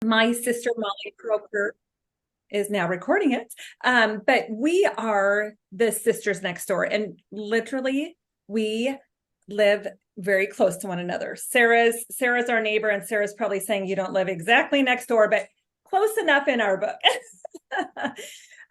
My sister Molly Croker is now recording it. But we are the sisters next door, and literally we live very close to one another. Sarah's our neighbor, and Sarah's probably saying you don't live exactly next door, but close enough in our book.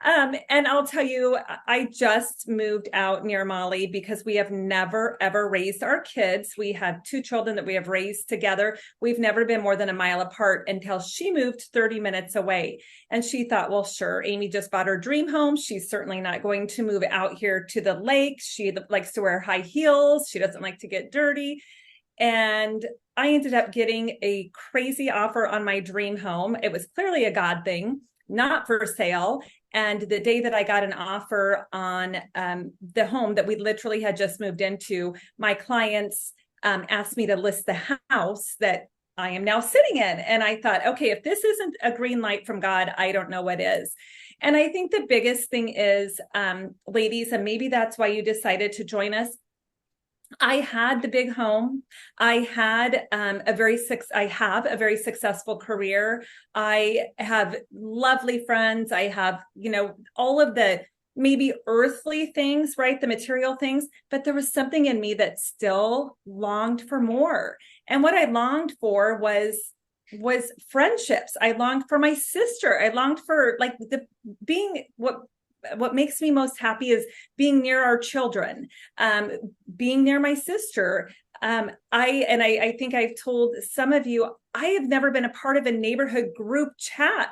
And I'll tell you, I just moved out near Molly because we have never, ever raised our kids. We have two children that we have raised together. We've never been more than a mile apart until she moved 30 minutes away. And she thought, well, sure, Amy just bought her dream home. She's certainly not going to move out here to the lake. She likes to wear high heels. She doesn't like to get dirty. And I ended up getting a crazy offer on my dream home. It was clearly a God thing, not for sale. And the day that I got an offer on the home that we literally had just moved into, my clients asked me to list the house that I am now sitting in. And I thought, okay, if this isn't a green light from God, I don't know what is. And I think the biggest thing is, ladies, and maybe that's why you decided to join us. I had the big home. I had I have a very successful career. I have lovely friends. I have, all of the maybe earthly things, right? The material things, but there was something in me that still longed for more. And what I longed for was friendships. I longed for my sister. I longed for like the being what makes me most happy is being near our children, being near my sister. I think I've told some of you, I have never been a part of a neighborhood group chat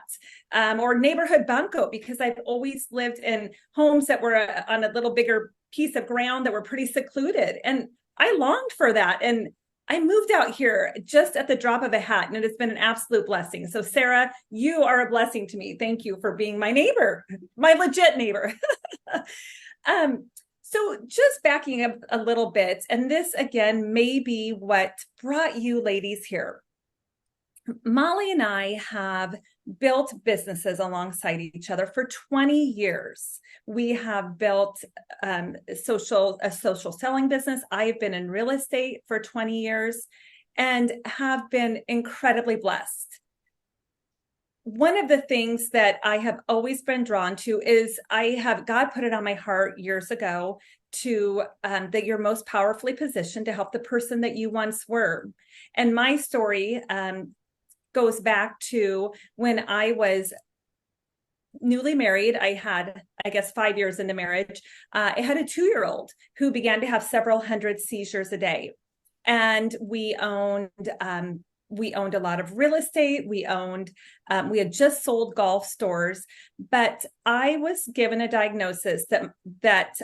or neighborhood bunco because I've always lived in homes that were on a little bigger piece of ground that were pretty secluded. And I longed for that. And I moved out here just at the drop of a hat, and it has been an absolute blessing. So, Sarah, you are a blessing to me. Thank you for being my neighbor, my legit neighbor. So, just backing up a little bit, and this again may be what brought you ladies here. Molly and I have built businesses alongside each other for 20 years. We have built a social selling business. I've been in real estate for 20 years and have been incredibly blessed. One of the things that I have always been drawn to is God put it on my heart years ago to that you're most powerfully positioned to help the person that you once were. And my story goes back to when I was newly married. I had, I guess, 5 years into marriage. I had a 2-year-old who began to have several hundred seizures a day. And we owned a lot of real estate. We had just sold golf stores, but I was given a diagnosis that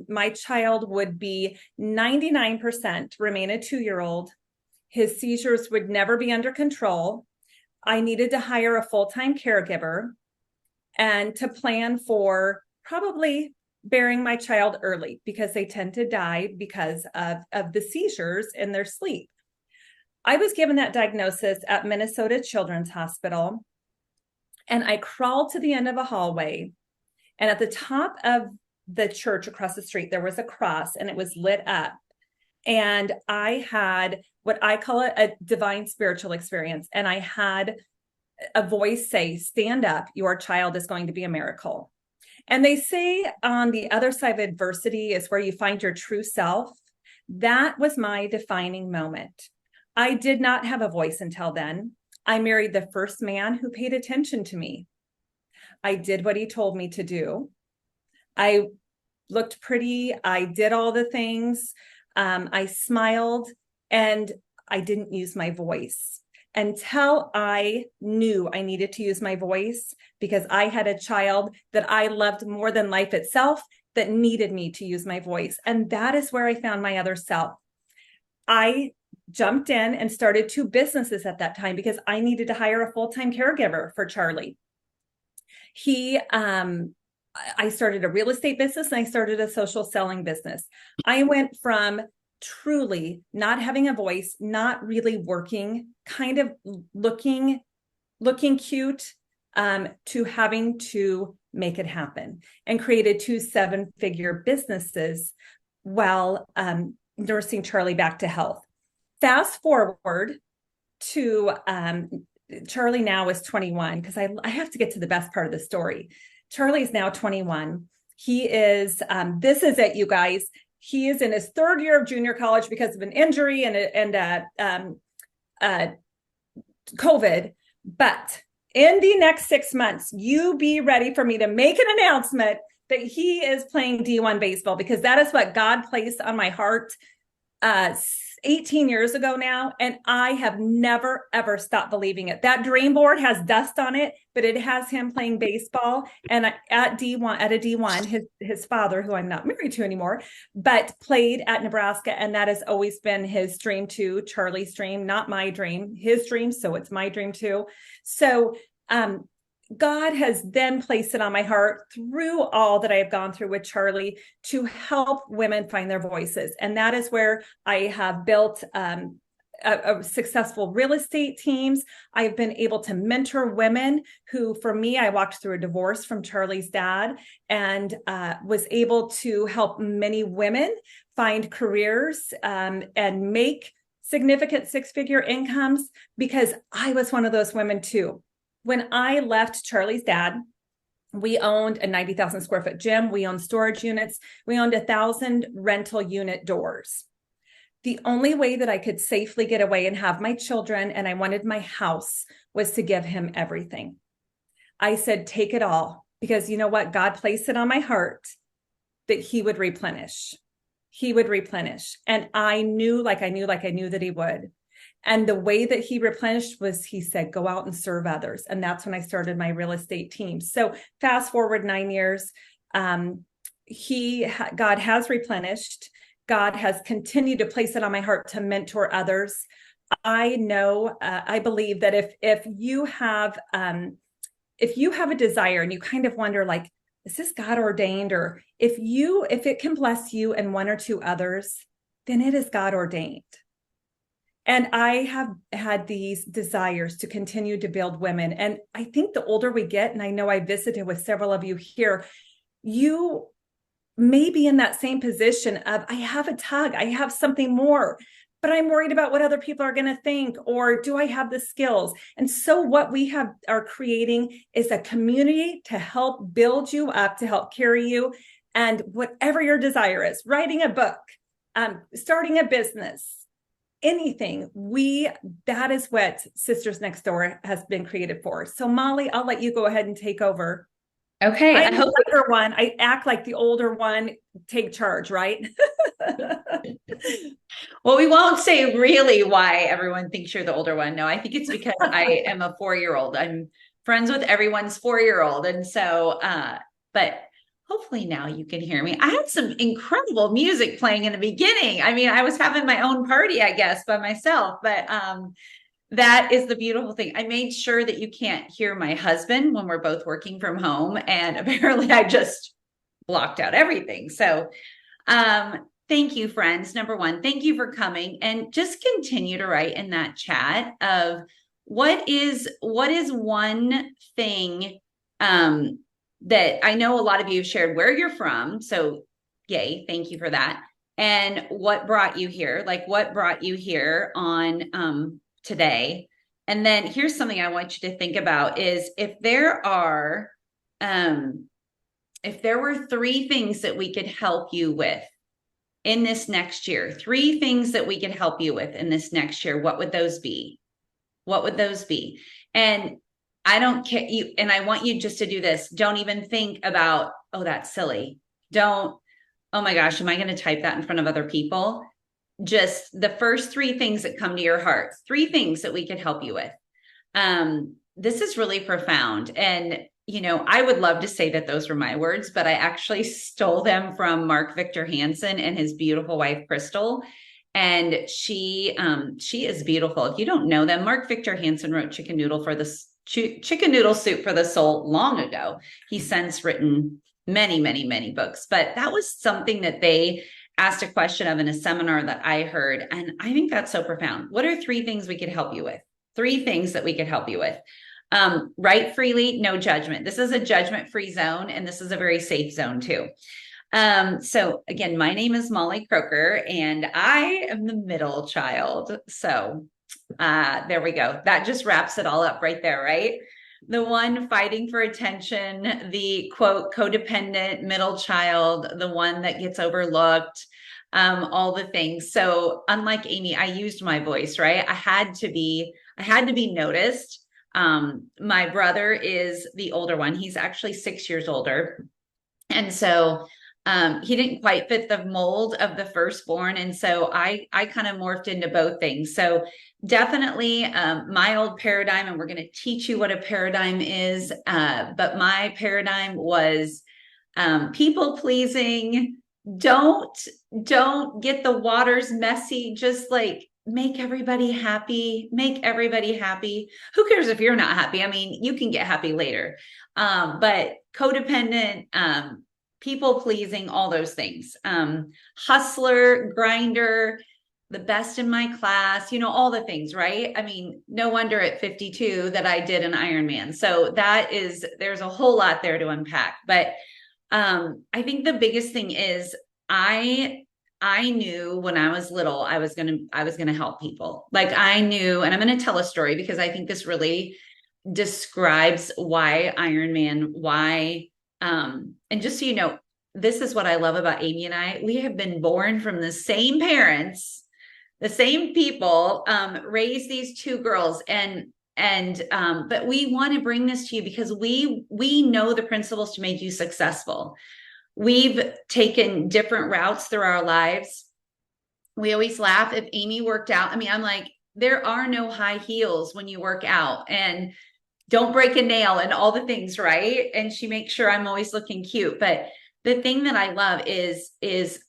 my child would be 99% remain a 2-year-old. His seizures would never be under control. I needed to hire a full-time caregiver and to plan for probably burying my child early because they tend to die because of the seizures in their sleep. I was given that diagnosis at Minnesota Children's Hospital, and I crawled to the end of a hallway, and at the top of the church across the street, there was a cross, and it was lit up. And I had what I call a divine spiritual experience. And I had a voice say, stand up, your child is going to be a miracle. And they say on the other side of adversity is where you find your true self. That was my defining moment. I did not have a voice until then. I married the first man who paid attention to me. I did what he told me to do. I looked pretty. I did all the things. I smiled, and I didn't use my voice until I knew I needed to use my voice because I had a child that I loved more than life itself that needed me to use my voice. And that is where I found my other self. I jumped in and started 2 businesses at that time because I needed to hire a full-time caregiver for Charlie. I started a real estate business and I started a social selling business. I went from truly not having a voice, not really working, kind of looking cute, to having to make it happen, and created 2 7-figure businesses while nursing Charlie back to health. Fast forward to Charlie now is 21, because I have to get to the best part of the story. Charlie is now 21. He is, this is it, you guys. He is in his third year of junior college because of an injury and COVID. But in the next 6 months, you be ready for me to make an announcement that he is playing D1 baseball, because that is what God placed on my heart 18 years ago now. And I have never, ever stopped believing it. That dream board has dust on it, but it has him playing baseball. And at a D1, his father, who I'm not married to anymore, but played at Nebraska. And that has always been his dream too, Charlie's dream, not my dream, his dream. So it's my dream too. So, God has then placed it on my heart through all that I have gone through with Charlie to help women find their voices. And that is where I have built a successful real estate teams. I've been able to mentor women who, for me, I walked through a divorce from Charlie's dad, and was able to help many women find careers and make significant six-figure incomes, because I was one of those women too. When I left Charlie's dad, we owned a 90,000 square foot gym. We owned storage units. We owned 1,000 rental unit doors. The only way that I could safely get away and have my children, and I wanted my house, was to give him everything. I said, take it all, because you know what? God placed it on my heart that he would replenish. He would replenish. And I knew that he would. And the way that he replenished was, he said, go out and serve others. And that's when I started my real estate team. So fast forward 9 years, God has replenished. God has continued to place it on my heart to mentor others. I know, I believe that if you have a desire and you kind of wonder, like, is this God ordained? Or if it can bless you and one or two others, then it is God ordained. And I have had these desires to continue to build women. And I think the older we get, and I know I visited with several of you here, you may be in that same position of, I have a tug, I have something more, but I'm worried about what other people are going to think, or do I have the skills? And so what we are creating is a community to help build you up, to help carry you. And whatever your desire is, writing a book, starting a business, anything, that is what Sisters Next Door has been created for. So Molly, I'll let you go ahead and take over. Okay. I'm the younger one. I act like the older one. Take charge, right? Well, we won't say really why everyone thinks you're the older one. No, I think it's because I am a 4-year-old. I'm friends with everyone's 4-year-old. And so, but hopefully now you can hear me. I had some incredible music playing in the beginning. I mean, I was having my own party, I guess, by myself, but that is the beautiful thing. I made sure that you can't hear my husband when we're both working from home. And apparently I just blocked out everything. So thank you, friends. Number one, thank you for coming, and just continue to write in that chat of what is one thing that I know a lot of you have shared where you're from. So yay, thank you for that. And what brought you here? Like, what brought you here on today? And then here's something I want you to think about is if there were 3 things that we could help you with in this next year, 3 things that we could help you with in this next year, what would those be? What would those be? And I don't care you, and I want you just to do this. Don't even think about, oh, that's silly. Don't, oh my gosh, am I going to type that in front of other people? Just the first 3 things that come to your heart, 3 things that we could help you with. This is really profound. And, you know, I would love to say that those were my words, but I actually stole them from Mark Victor Hansen and his beautiful wife, Crystal. And she is beautiful. If you don't know them, Mark Victor Hansen wrote Chicken Noodle Soup for the Soul long ago. He's since written many, many, many books, but that was something that they asked a question of in a seminar that I heard. And I think that's so profound. What are 3 things we could help you with? 3 things that we could help you with. Write freely, no judgment. This is a judgment-free zone, and this is a very safe zone too. So again, my name is Molly Croker, and I am the middle child. So There we go. That just wraps it all up right there, right? The one fighting for attention, the quote, codependent middle child, the one that gets overlooked, all the things. So unlike Amy, I used my voice, right? I had to be noticed. My brother is the older one. He's actually 6 years older. And so he didn't quite fit the mold of the firstborn. And so I kind of morphed into both things. So definitely my old paradigm, and we're going to teach you what a paradigm is. But my paradigm was people pleasing. Don't get the waters messy. Just like make everybody happy. Make everybody happy. Who cares if you're not happy? I mean, you can get happy later. But codependent, people pleasing, all those things. Hustler, grinder, the best in my class, all the things, right? I mean, no wonder at 52 that I did an Ironman. So there's a whole lot there to unpack. But I think the biggest thing is I knew when I was little, I was going to help people. Like I knew, and I'm going to tell a story because I think this really describes why Ironman, and just so you know, this is what I love about Amy and I. We have been born from the same parents, the same people, raised these two girls, but we want to bring this to you because we know the principles to make you successful. We've taken different routes through our lives. We always laugh if Amy worked out. I mean, I'm like, there are no high heels when you work out, and don't break a nail and all the things, right? And she makes sure I'm always looking cute. But the thing that I love is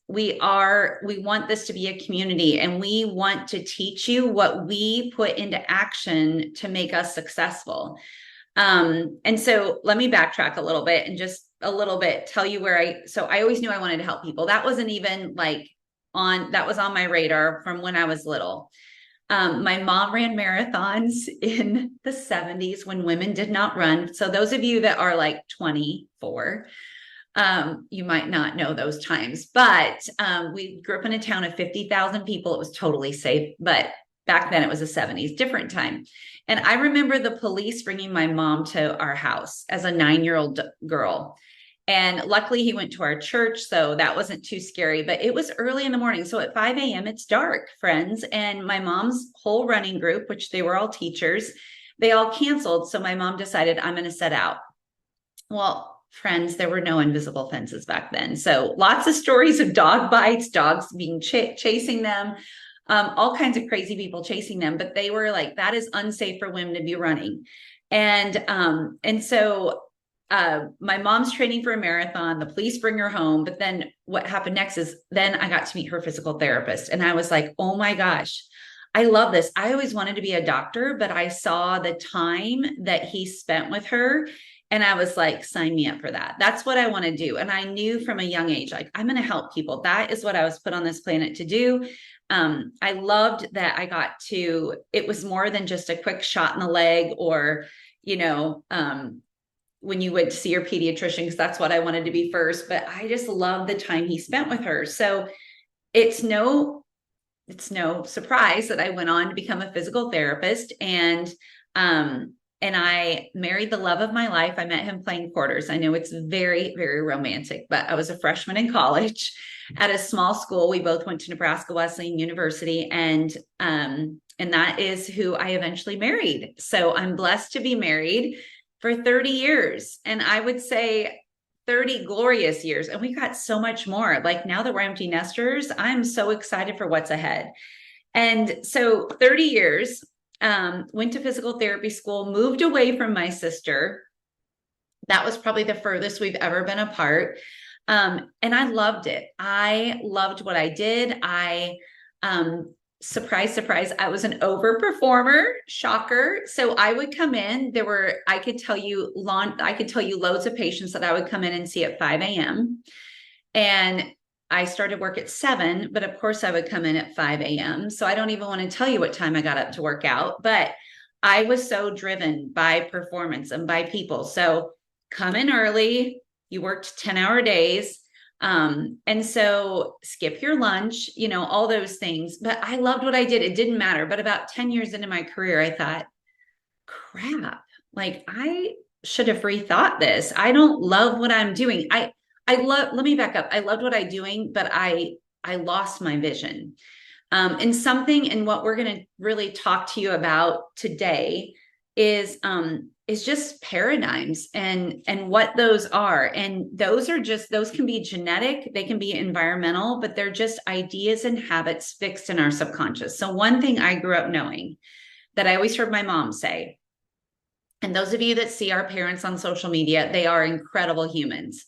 we want this to be a community, and we want to teach you what we put into action to make us successful. And so let me backtrack a little bit and just a little bit tell you so I always knew I wanted to help people. That wasn't even that was on my radar from when I was little. My mom ran marathons in the 70s when women did not run. So those of you that are like 24, you might not know those times, but we grew up in a town of 50,000 people. It was totally safe, but back then it was the 70s, different time. And I remember the police bringing my mom to our house as a 9-year-old girl. And luckily he went to our church, so that wasn't too scary, but it was early in the morning. So at 5 a.m., it's dark, friends. And my mom's whole running group, which they were all teachers, they all canceled. So my mom decided, I'm going to set out. Well, friends, there were no invisible fences back then. So lots of stories of dog bites, dogs being chasing them, all kinds of crazy people chasing them. But they were like, that is unsafe for women to be running. And so my mom's training for a marathon, the police bring her home. But then what happened next is then I got to meet her physical therapist. And I was like, oh my gosh, I love this. I always wanted to be a doctor, but I saw the time that he spent with her. And I was like, sign me up for that. That's what I want to do. And I knew from a young age, like, I'm going to help people. That is what I was put on this planet to do. I loved that it was more than just a quick shot in the leg or, when you went to see your pediatrician, because that's what I wanted to be first. But I just love the time he spent with her. So it's no surprise that I went on to become a physical therapist. And I married the love of my life. I met him playing quarters. I know it's very, very romantic, but I was a freshman in college at a small school. We both went to Nebraska Wesleyan University, and that is who I eventually married. So I'm blessed to be married for 30 years. And I would say 30 glorious years. And we got so much more. Like now that we're empty nesters, I'm so excited for what's ahead. And so 30 years, went to physical therapy school, moved away from my sister. That was probably the furthest we've ever been apart. And I loved it. I loved what I did. Surprise, surprise, I was an overperformer, shocker. So I would come in, I could tell you loads of patients that I would come in and see at 5 a.m. And I started work at 7, but of course I would come in at 5 a.m. So I don't even want to tell you what time I got up to work out, but I was so driven by performance and by people. So come in early, you worked 10-hour days. And so skip your lunch, all those things. But I loved what I did. It didn't matter. But about 10 years into my career, I thought, crap, like I should have rethought this. I don't love what I'm doing. Let me back up. I loved what I'm doing, but I lost my vision. And what we're going to really talk to you about today is just paradigms and what those are. And those can be genetic, they can be environmental, but they're just ideas and habits fixed in our subconscious. So one thing I grew up knowing that I always heard my mom say, and those of you that see our parents on social media, they are incredible humans.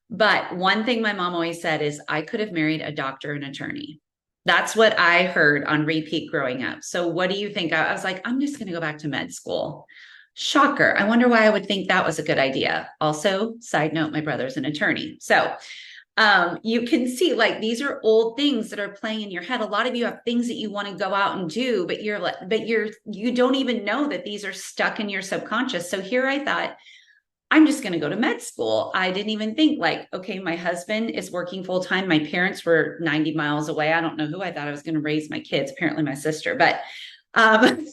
But one thing my mom always said is, I could have married a doctor and attorney. That's what I heard on repeat growing up. So what do you think? I was like, I'm just going to go back to med school. Shocker. I wonder why I would think that was a good idea. Also, side note, my brother's an attorney. So you can see, like, these are old things that are playing in your head. A lot of you have things that you want to go out and do, but you don't even know that these are stuck in your subconscious. So here I thought, I'm just going to go to med school. I didn't even think, like, okay, my husband is working full time. My parents were 90 miles away. I don't know who I thought I was going to raise my kids, apparently my sister, but, and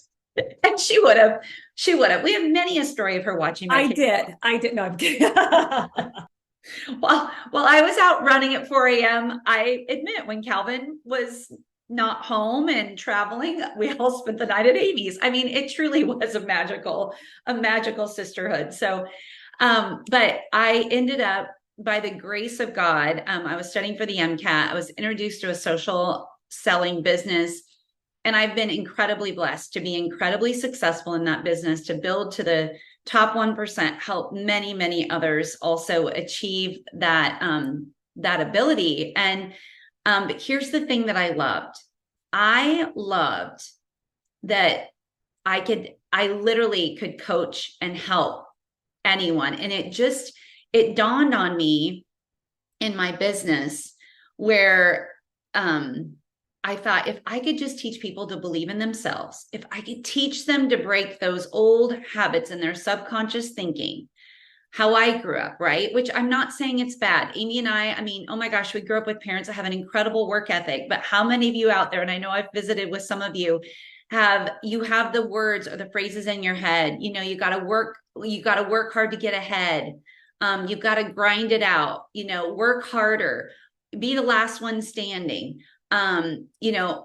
she would have, we have many a story of her watching my kids. I did. No, I'm kidding. Well, I was out running at 4 a.m. I admit, when Calvin was not home and traveling, we all spent the night at Amy's. I mean, it truly was a magical sisterhood. So, but I ended up, by the grace of God, I was studying for the MCAT. I was introduced to a social selling business, and I've been incredibly blessed to be incredibly successful in that business, to build to the top 1%, help many, many others also achieve that, that ability. And, but here's the thing that I loved. I loved that I literally could coach and help anyone. And it dawned on me in my business where, I thought, if I could just teach people to believe in themselves, if I could teach them to break those old habits in their subconscious thinking, how I grew up, right? Which I'm not saying it's bad. Amy and I mean, oh my gosh, we grew up with parents that have an incredible work ethic, but how many of you out there, and I know I've visited with some of you, have the words or the phrases in your head, you got to work hard to get ahead. You've got to grind it out, work harder, be the last one standing.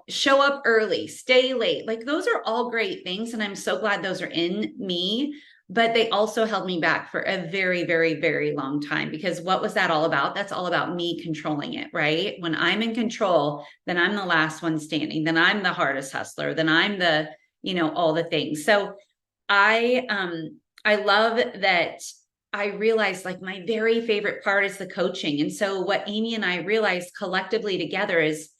Show up early, stay late. Like, those are all great things. And I'm so glad those are in me, but they also held me back for a very, very, very long time, because what was that all about? That's all about me controlling it, right? When I'm in control, then I'm the last one standing. Then I'm the hardest hustler. Then I'm the, all the things. So I love that. I realized, like, my very favorite part is the coaching. And so what Amy and I realized collectively together is,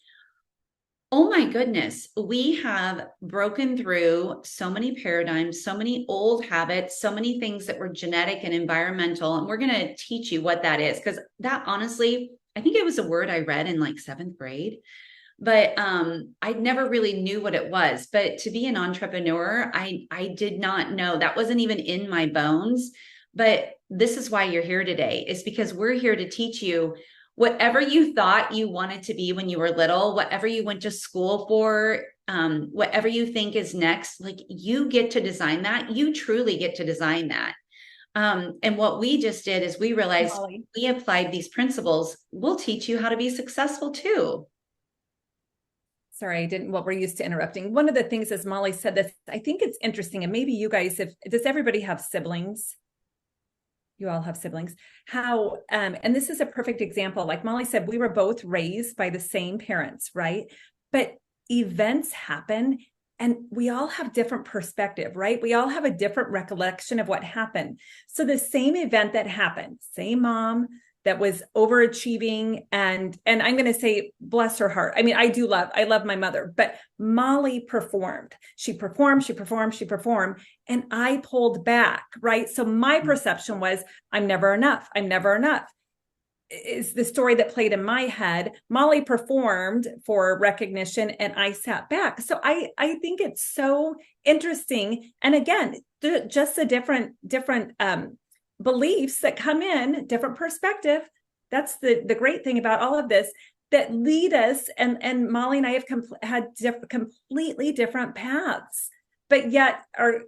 oh my goodness, we have broken through so many paradigms, so many old habits, so many things that were genetic and environmental. And we're going to teach you what that is. Because that, honestly, I think it was a word I read in like 7th grade, but I never really knew what it was. But to be an entrepreneur, I did not know. That wasn't even in my bones. But this is why you're here today, is because we're here to teach you whatever you thought you wanted to be when you were little, whatever you went to school for, whatever you think is next, like, you get to design that. You truly get to design that. And what we just did is we realized, Molly, we applied these principles. We'll teach you how to be successful too. sorry, we're used to interrupting. One of the things, as Molly said this, I think it's interesting, and maybe you guys, does everybody have siblings? You all have siblings. How, and this is a perfect example. Like Molly said, we were both raised by the same parents, right? But events happen and we all have different perspective, right? We all have a different recollection of what happened. So the same event that happened, same mom that was overachieving, and I'm going to say, bless her heart. I mean, I love my mother, but Molly performed. She performed, and I pulled back, right? So my perception was, I'm never enough. Is the story that played in my head. Molly performed for recognition and I sat back. So I think it's so interesting. And again, just the different beliefs that come in, different perspective. That's the great thing about all of this, that lead us, and Molly and I have had completely different paths, but yet are,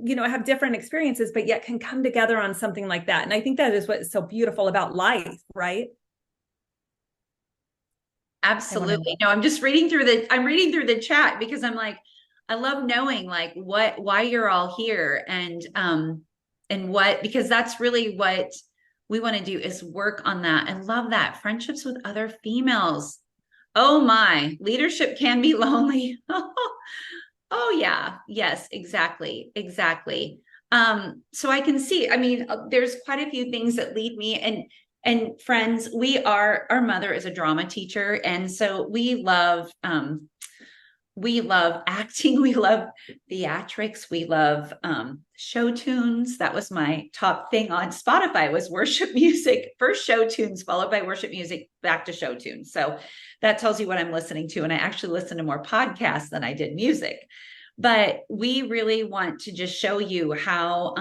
have different experiences, but yet can come together on something like that. And I think that is what is so beautiful about life, right? Absolutely. No, I'm reading through the chat because I'm like, I love knowing like why you're all here and what, because that's really what we want to do is work on that. I love that. Friendships with other females. Oh my, leadership can be lonely. Oh yeah. Yes, exactly. Exactly. So I can see, I mean, there's quite a few things that lead me, and friends, our mother is a drama teacher. And so we love acting. We love theatrics. We love show tunes. That was my top thing on Spotify was worship music. First show tunes, followed by worship music, back to show tunes. So that tells you what I'm listening to. And I actually listen to more podcasts than I did music. But we really want to just show you how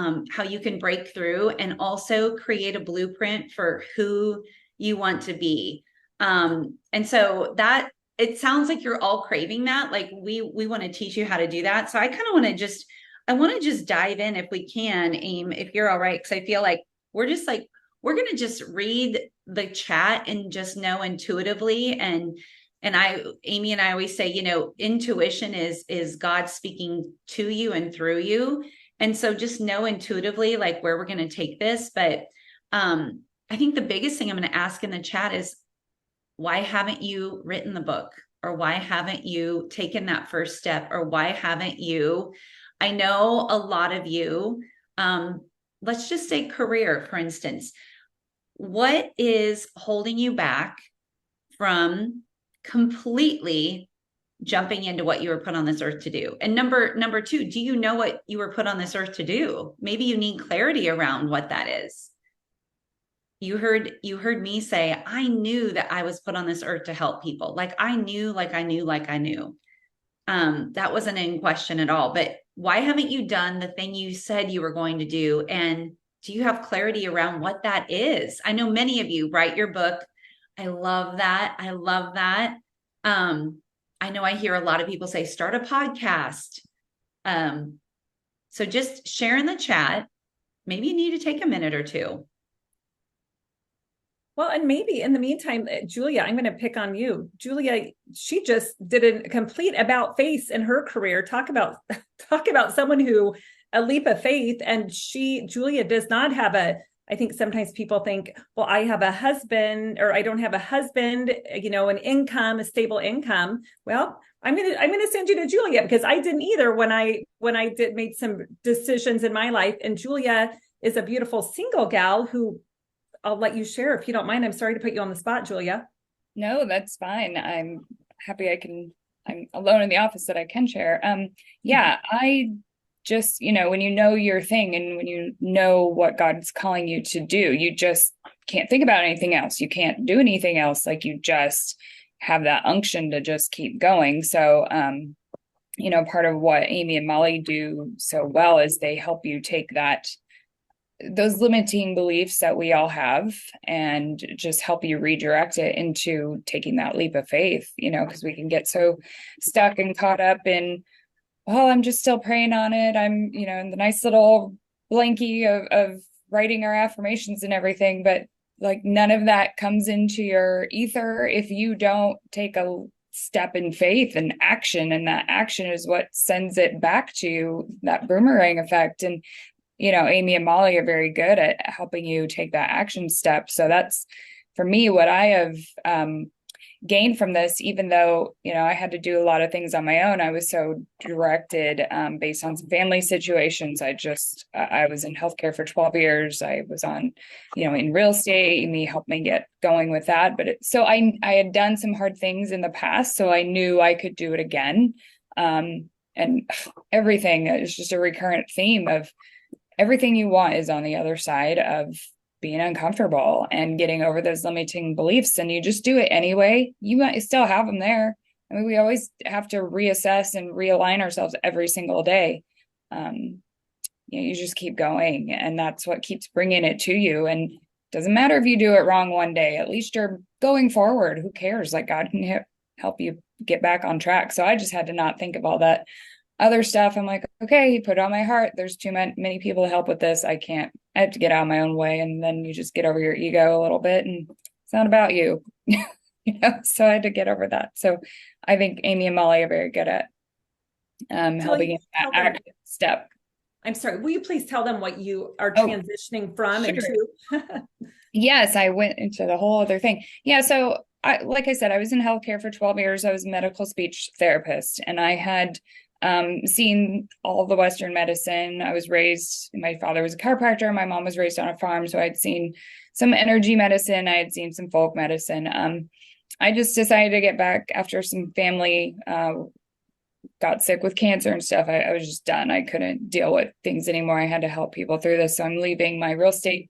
you can break through and also create a blueprint for who you want to be. And so that it sounds like you're all craving that. Like we want to teach you how to do that. So I kind of want to just dive in if we can, Aim, if you're all right. Cause I feel like we're going to just read the chat and just know intuitively. And Amy and I always say, intuition is God speaking to you and through you. And so just know intuitively, like where we're going to take this. But I think the biggest thing I'm going to ask in the chat is, why haven't you written the book? Or why haven't you taken that first step? Or why haven't you? I know a lot of you, let's just say career, for instance. What is holding you back from completely jumping into what you were put on this earth to do? And number two, do you know what you were put on this earth to do? Maybe you need clarity around what that is. You heard me say, I knew that I was put on this earth to help people. I knew. That wasn't in question at all. But why haven't you done the thing you said you were going to do? And do you have clarity around what that is? I know many of you write your book. I love that. I love that. I know I hear a lot of people say, start a podcast. So just share in the chat. Maybe you need to take a minute or two. Well, and maybe in the meantime, Julia, I'm going to pick on you. Julia, she just did a complete about face in her career. Talk about someone who a leap of faith. And Julia does not have I think sometimes people think, well, I have a husband or I don't have a husband, an income, a stable income. Well, I'm going to send you to Julia because I didn't either when I made some decisions in my life. And Julia is a beautiful single gal who I'll let you share if you don't mind. I'm sorry to put you on the spot, Julia. No, that's fine. I'm happy I'm alone in the office that I can share. Yeah, I just, when you know your thing and when you know what God's calling you to do, you just can't think about anything else. You can't do anything else. Like you just have that unction to just keep going. So, part of what Amy and Molly do so well is they help you take those limiting beliefs that we all have and just help you redirect it into taking that leap of faith, because we can get so stuck and caught up in, well, I'm just still praying on it. I'm, in the nice little blankie of writing our affirmations and everything, but like none of that comes into your ether if you don't take a step in faith and action. And that action is what sends it back to that boomerang effect. And Amy and Molly are very good at helping you take that action step. So that's, for me, what I have gained from this, even though, I had to do a lot of things on my own. I was so directed based on some family situations. I was in healthcare for 12 years. I was on, in real estate. Amy helped me get going with that. But so I had done some hard things in the past, so I knew I could do it again. And everything is just a recurrent theme of, everything you want is on the other side of being uncomfortable and getting over those limiting beliefs. And you just do it anyway. You might still have them there. I mean, we always have to reassess and realign ourselves every single day. You just keep going, and that's what keeps bringing it to you. And doesn't matter if you do it wrong one day, at least you're going forward. Who cares? Like God can help you get back on track. So I just had to not think of all that other stuff. I'm like, okay, he put it on my heart. There's too many people to help with this. I have to get out of my own way. And then you just get over your ego a little bit and it's not about you. So I had to get over that. So I think Amy and Molly are very good at helping in that active step. I'm sorry, will you please tell them what you are Oh, transitioning from sure. and to? Yes, I went into the whole other thing. Yeah, so like I said, I was in healthcare for 12 years. I was a medical speech therapist, and I had seen all the Western medicine. I was raised, my father was a chiropractor, my mom was raised on a farm, so I'd seen some energy medicine, I had seen some folk medicine. I just decided to get back after some family got sick with cancer and stuff. I was just done. I couldn't deal with things anymore. I had to help people through this. So I'm leaving my real estate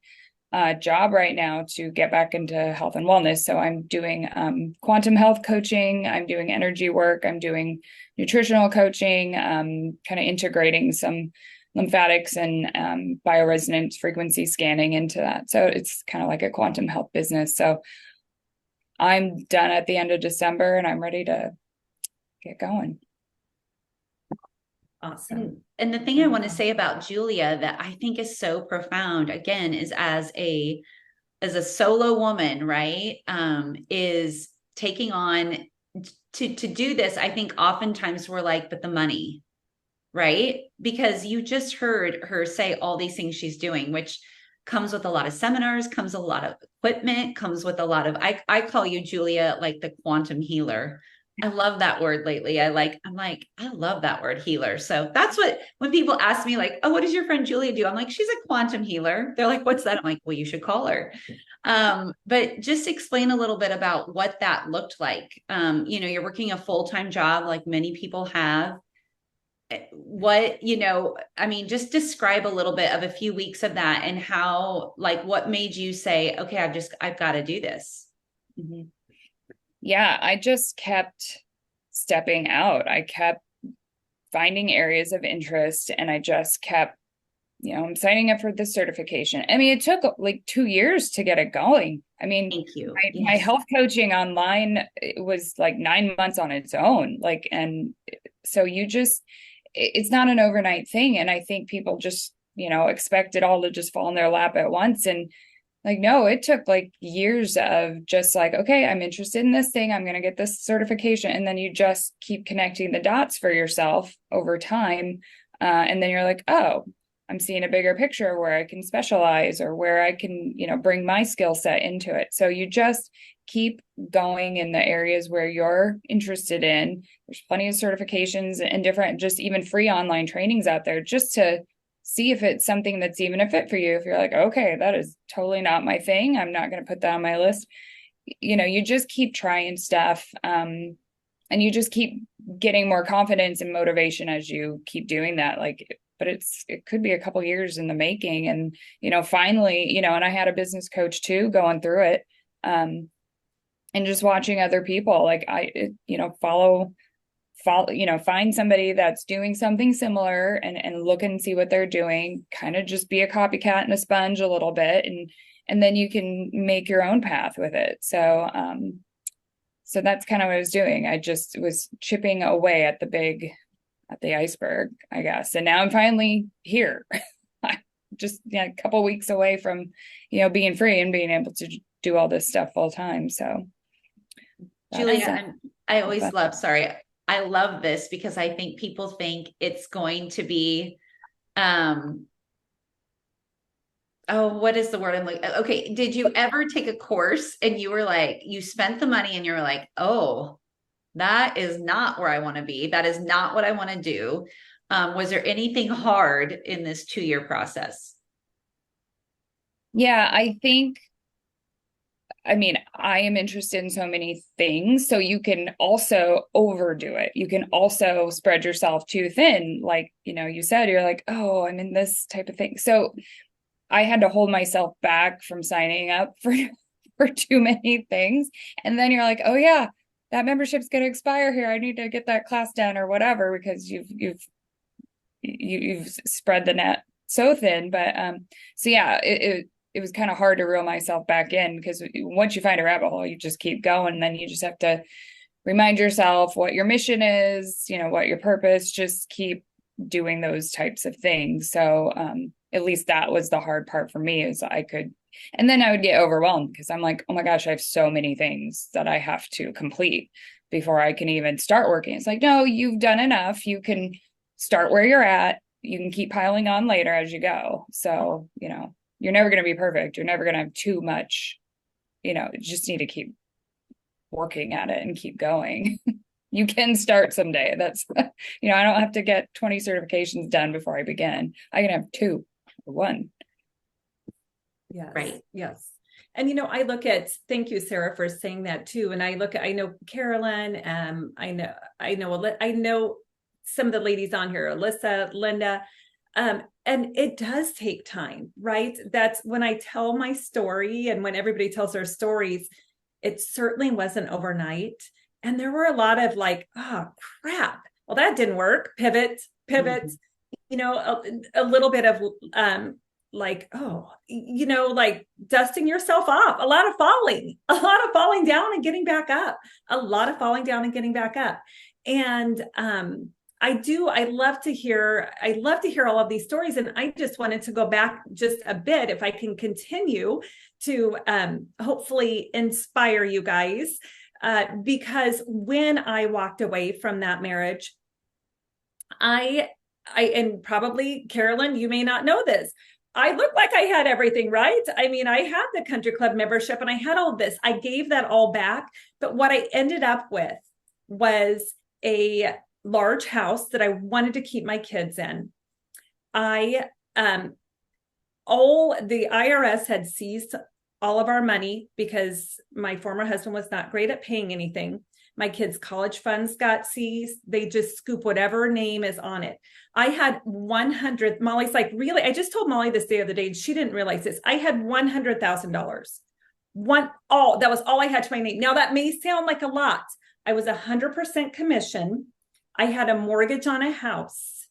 job right now to get back into health and wellness. So I'm doing quantum health coaching. I'm doing energy work. I'm doing nutritional coaching, kind of integrating some lymphatics and bioresonance frequency scanning into that. So it's kind of like a quantum health business. So I'm done at the end of December and I'm ready to get going. Awesome. And the thing I want to say about Julia that I think is so profound, again, is as a solo woman, right? Is taking on to do this. I think oftentimes we're like, but the money, right? Because you just heard her say all these things she's doing, which comes with a lot of seminars, comes with a lot of equipment, comes with a lot of, I call you, Julia, like the quantum healer. I love that word lately. I'm like, I love that word, healer. So that's what, when people ask me like, oh, what does your friend Julia do? I'm like, she's a quantum healer. They're like, what's that? I'm like, well, you should call her. But just explain a little bit about what that looked like. You're working a full-time job like many people have. What, just describe a little bit of a few weeks of that and how, like, what made you say, okay, I've got to do this. Mm-hmm. Yeah, I just kept stepping out. I kept finding areas of interest and I just kept, I'm signing up for this certification. I mean, it took like 2 years to get it going. I mean, thank you. My health coaching online, it was like 9 months on its own. And so it's not an overnight thing. And I think people just, expect it all to just fall in their lap at once. And like, no, it took like years of just like, okay, I'm interested in this thing. I'm going to get this certification. And then you just keep connecting the dots for yourself over time. And then you're like, oh, I'm seeing a bigger picture where I can specialize or where I can, bring my skill set into it. So you just keep going in the areas where you're interested in. There's plenty of certifications and different, just even free online trainings out there just to see if it's something that's even a fit for you. If you're like, okay, that is totally not my thing, I'm not going to put that on my list. You just keep trying stuff. And you just keep getting more confidence and motivation as you keep doing that. But it could be a couple years in the making. And, finally, and I had a business coach too, going through it. And just watching other people, like find somebody that's doing something similar and look and see what they're doing, kind of just be a copycat and a sponge a little bit. And then you can make your own path with it. So that's kind of what I was doing. I just was chipping away at the iceberg, I guess. And now I'm finally here. Just a couple weeks away from, being free and being able to do all this stuff full time. So Julia, I always love, I love this because I think people think it's going to be, what is the word I'm like? Okay. Did you ever take a course and you were like, you spent the money and you were like, oh, that is not where I want to be. That is not what I want to do. Was there anything hard in this 2-year process? Yeah, I am interested in so many things. So you can also overdo it. You can also spread yourself too thin. Like, you said, you're like, oh, I'm in this type of thing. So I had to hold myself back from signing up for too many things. And then you're like, oh yeah, that membership's going to expire here. I need to get that class done or whatever, because you've spread the net so thin. But so yeah, it it was kind of hard to reel myself back in, because once you find a rabbit hole, you just keep going, and then you just have to remind yourself what your mission is, what your purpose, just keep doing those types of things. So at least that was the hard part for me, is and then I would get overwhelmed, because I'm like, oh my gosh, I have so many things that I have to complete before I can even start working. It's like, no, you've done enough. You can start where you're at. You can keep piling on later as you go. So, you're never going to be perfect. You're never going to have too much, you just need to keep working at it and keep going. You can start someday. That's, I don't have to get 20 certifications done before I begin. I can have 2 or 1. Yes. Right. Yes. And, thank you, Sarah, for saying that too. And I know Carolyn, I know some of the ladies on here, Alyssa, Linda, and it does take time, right? That's when I tell my story, and when everybody tells their stories, it certainly wasn't overnight. And there were a lot of like, oh crap, well, that didn't work. Pivot, a little bit of, like dusting yourself off, a lot of falling down and getting back up, And, I love to hear all of these stories. And I just wanted to go back just a bit, if I can continue to, hopefully inspire you guys, because when I walked away from that marriage, and probably Carolyn, you may not know this, I looked like I had everything, right? I mean, I had the country club membership and I had all of this. I gave that all back. But what I ended up with was a large house that I wanted to keep my kids in. The IRS had seized all of our money because my former husband was not great at paying anything. My kids' college funds got seized. They just scoop whatever name is on it. I had 100. Molly's like, really? I just told Molly this the other day, and she didn't realize this. I had $100,000. That was all I had to my name. Now that may sound like a lot. I was 100% commission. I had a mortgage on a house.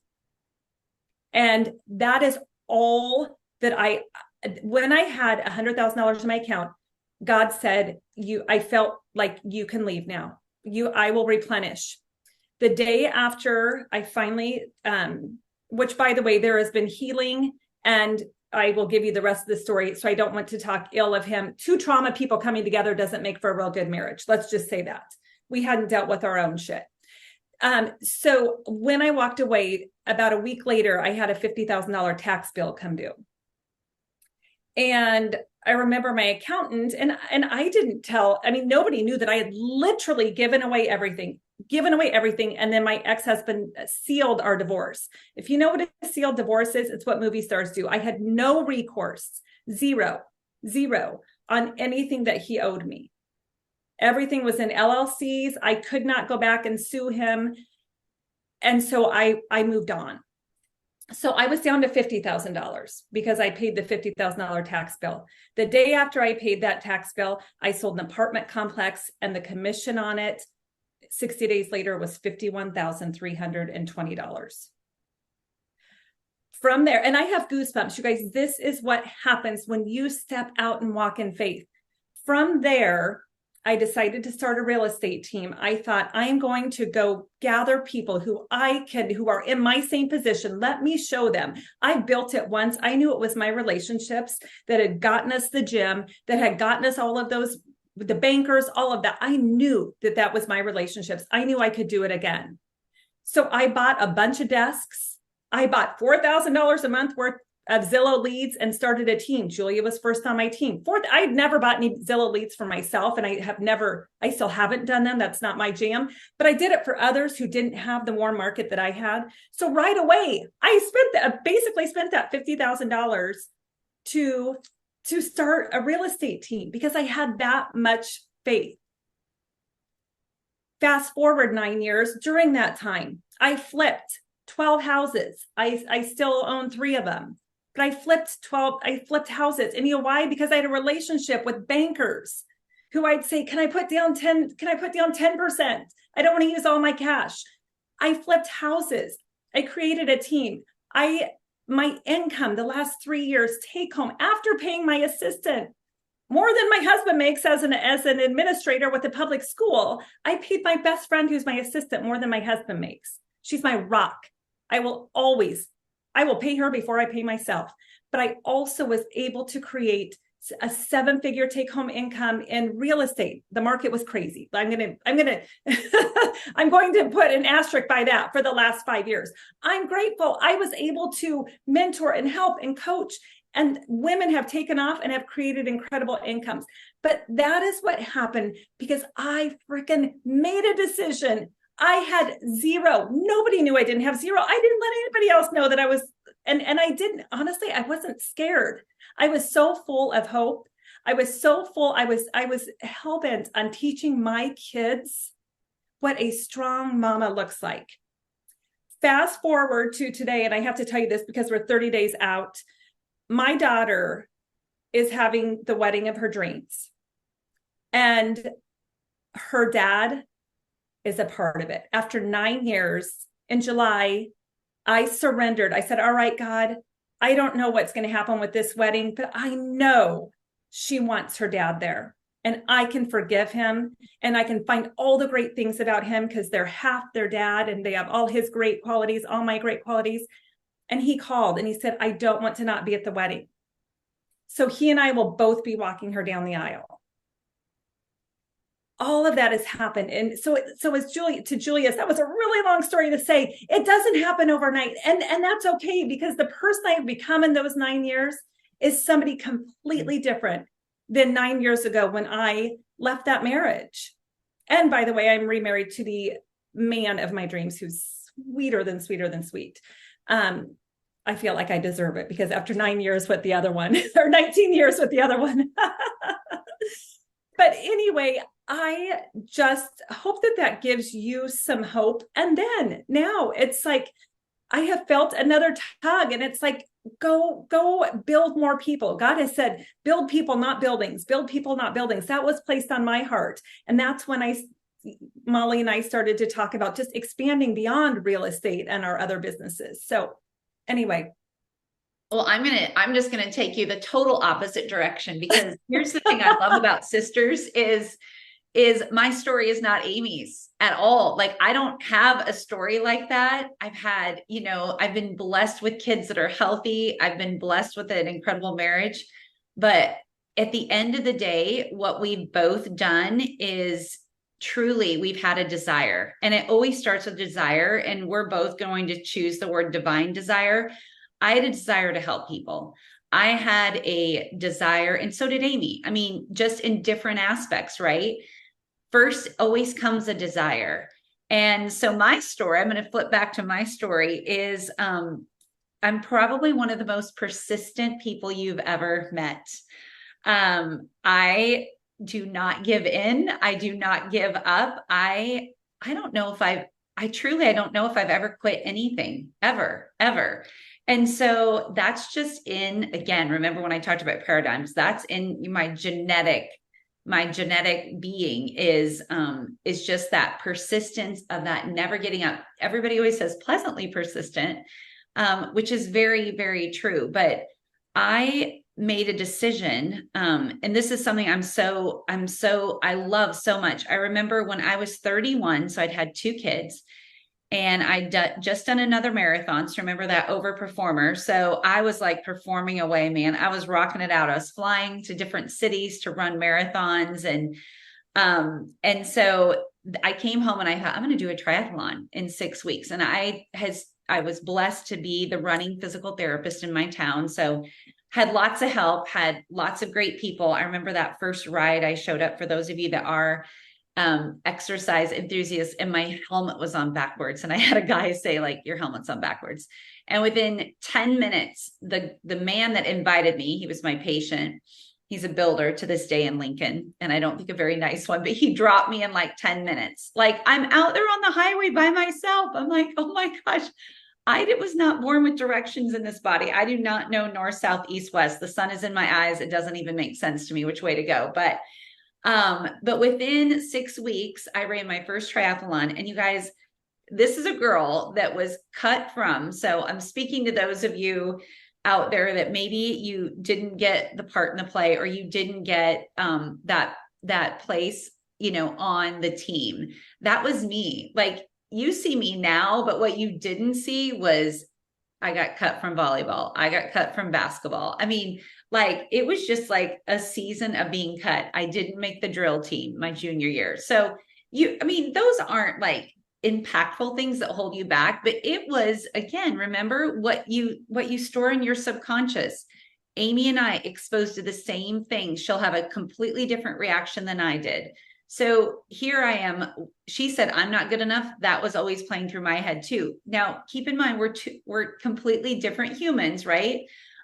And that is all that when I had $100,000 in my account, God said, I felt like you can leave now. I will replenish. The day after I finally, which by the way, there has been healing, and I will give you the rest of the story. So I don't want to talk ill of him. 2 trauma people coming together doesn't make for a real good marriage. Let's just say that. We hadn't dealt with our own shit. So when I walked away, about a week later, I had a $50,000 tax bill come due. And I remember my accountant, and I didn't tell, nobody knew that I had literally given away everything. And then my ex-husband sealed our divorce. If you know what a sealed divorce is, it's what movie stars do. I had no recourse, zero on anything that he owed me. Everything was in LLCs. I could not go back and sue him. And so I moved on. So I was down to $50,000 because I paid the $50,000 tax bill. The day after I paid that tax bill, I sold an apartment complex, and the commission on it 60 days later was $51,320. From there, and I have goosebumps, you guys, this is what happens when you step out and walk in faith. From there, I decided to start a real estate team. I thought, I'm going to go gather people who are in my same position. Let me show them. I built it once. I knew it was my relationships that had gotten us the gym, that had gotten us all of those, the bankers, all of that. I knew that was my relationships. I knew I could do it again. So I bought a bunch of desks. I bought $4,000 a month worth of Zillow leads and started a team. Julia was first on my team. I had never bought any Zillow leads for myself, and I still haven't done them. That's not my jam, but I did it for others who didn't have the warm market that I had. So right away, I basically spent that $50,000 to start a real estate team because I had that much faith. Fast forward 9 years. During that time, I flipped 12 houses. I still own 3 of them. But I flipped houses. And you know why? Because I had a relationship with bankers who I'd say, can I put down 10%? I don't want to use all my cash. I flipped houses. I created a team. I my income the last 3 years take home after paying my assistant more than my husband makes as an administrator with a public school. I paid my best friend, who's my assistant, more than my husband makes. She's my rock. I will pay her before I pay myself. But I also was able to create a 7-figure take-home income in real estate. The market was crazy. I'm going to put an asterisk by that for the last 5 years. I'm grateful. I was able to mentor and help and coach, and women have taken off and have created incredible incomes. But that is what happened because I freaking made a decision. I had zero. Nobody knew I didn't have zero. I didn't let anybody else know that I was, and I didn't, honestly, I wasn't scared. I was so full of hope. I was so full. I was hell-bent on teaching my kids what a strong mama looks like. Fast forward to today, and I have to tell you this because we're 30 days out. My daughter is having the wedding of her dreams, and her dad is a part of it. After 9 years, in July, I surrendered. I said, all right, God, I don't know what's going to happen with this wedding, but I know she wants her dad there, and I can forgive him, and I can find all the great things about him because they're half their dad, and they have all his great qualities, all my great qualities. And he called and he said, I don't want to not be at the wedding. So he and I will both be walking her down the aisle. All of that has happened. And so as Julius, that was a really long story to say, it doesn't happen overnight. And that's okay, because the person I've become in those 9 years is somebody completely different than 9 years ago when I left that marriage. And by the way, I'm remarried to the man of my dreams, who's sweeter than sweet. I feel like I deserve it because after 9 years with the other one, or 19 years with the other one. But anyway, I just hope that gives you some hope. And then now it's like, I have felt another tug, and it's like, go build more people. God has said, build people, not buildings, build people, not buildings. That was placed on my heart. And that's when Molly and I started to talk about just expanding beyond real estate and our other businesses. So anyway. Well, I'm just gonna take you the total opposite direction, because here's the thing I love about sisters is my story is not Amy's at all. Like, I don't have a story like that. I've been blessed with kids that are healthy. I've been blessed with an incredible marriage. But at the end of the day, what we've both done is truly we've had a desire, and it always starts with desire. And we're both going to choose the word divine desire. I had a desire to help people. I had a desire, and so did Amy. I mean, just in different aspects, right? First always comes a desire. And so my story, I'm going to flip back to my story, is I'm probably one of the most persistent people you've ever met. I do not give in. I do not give up. I don't know if I don't know if I've ever quit anything, ever. And so that's just again, remember when I talked about paradigms, that's in my genetic being is just that persistence of that never getting up. Everybody always says pleasantly persistent, which is very, very true. But I made a decision. And this is something I love so much. I remember when I was 31, so I'd had 2 kids, and I'd just done another marathon. So remember that overperformer. So I was like performing away, man. I was rocking it out. I was flying to different cities to run marathons. And so I came home and I thought, I'm going to do a triathlon in 6 weeks. And I was blessed to be the running physical therapist in my town. So had lots of help, had lots of great people. I remember that first ride I showed up, for those of you that are exercise enthusiasts, and my helmet was on backwards. And I had a guy say, like, your helmet's on backwards. And within 10 minutes, the man that invited me, he was my patient. He's a builder to this day in Lincoln, and I don't think a very nice one, but he dropped me in like 10 minutes. Like, I'm out there on the highway by myself. I'm like, oh my gosh, I was not born with directions in this body. I do not know north, south, east, west. The sun is in my eyes. It doesn't even make sense to me which way to go. But within 6 weeks, I ran my first triathlon. And you guys, this is a girl that was cut from. So I'm speaking to those of you out there that maybe you didn't get the part in the play, or you didn't get that place, on the team. That was me. Like, you see me now, but what you didn't see was I got cut from volleyball. I got cut from basketball. I mean, like, it was just like a season of being cut. I didn't make the drill team my junior year. So those aren't like impactful things that hold you back, but it was, again, remember what you store in your subconscious. Amy and I exposed to the same thing. She'll have a completely different reaction than I did. So here I am. She said, I'm not good enough. That was always playing through my head too. Now, keep in mind, we're completely different humans, right?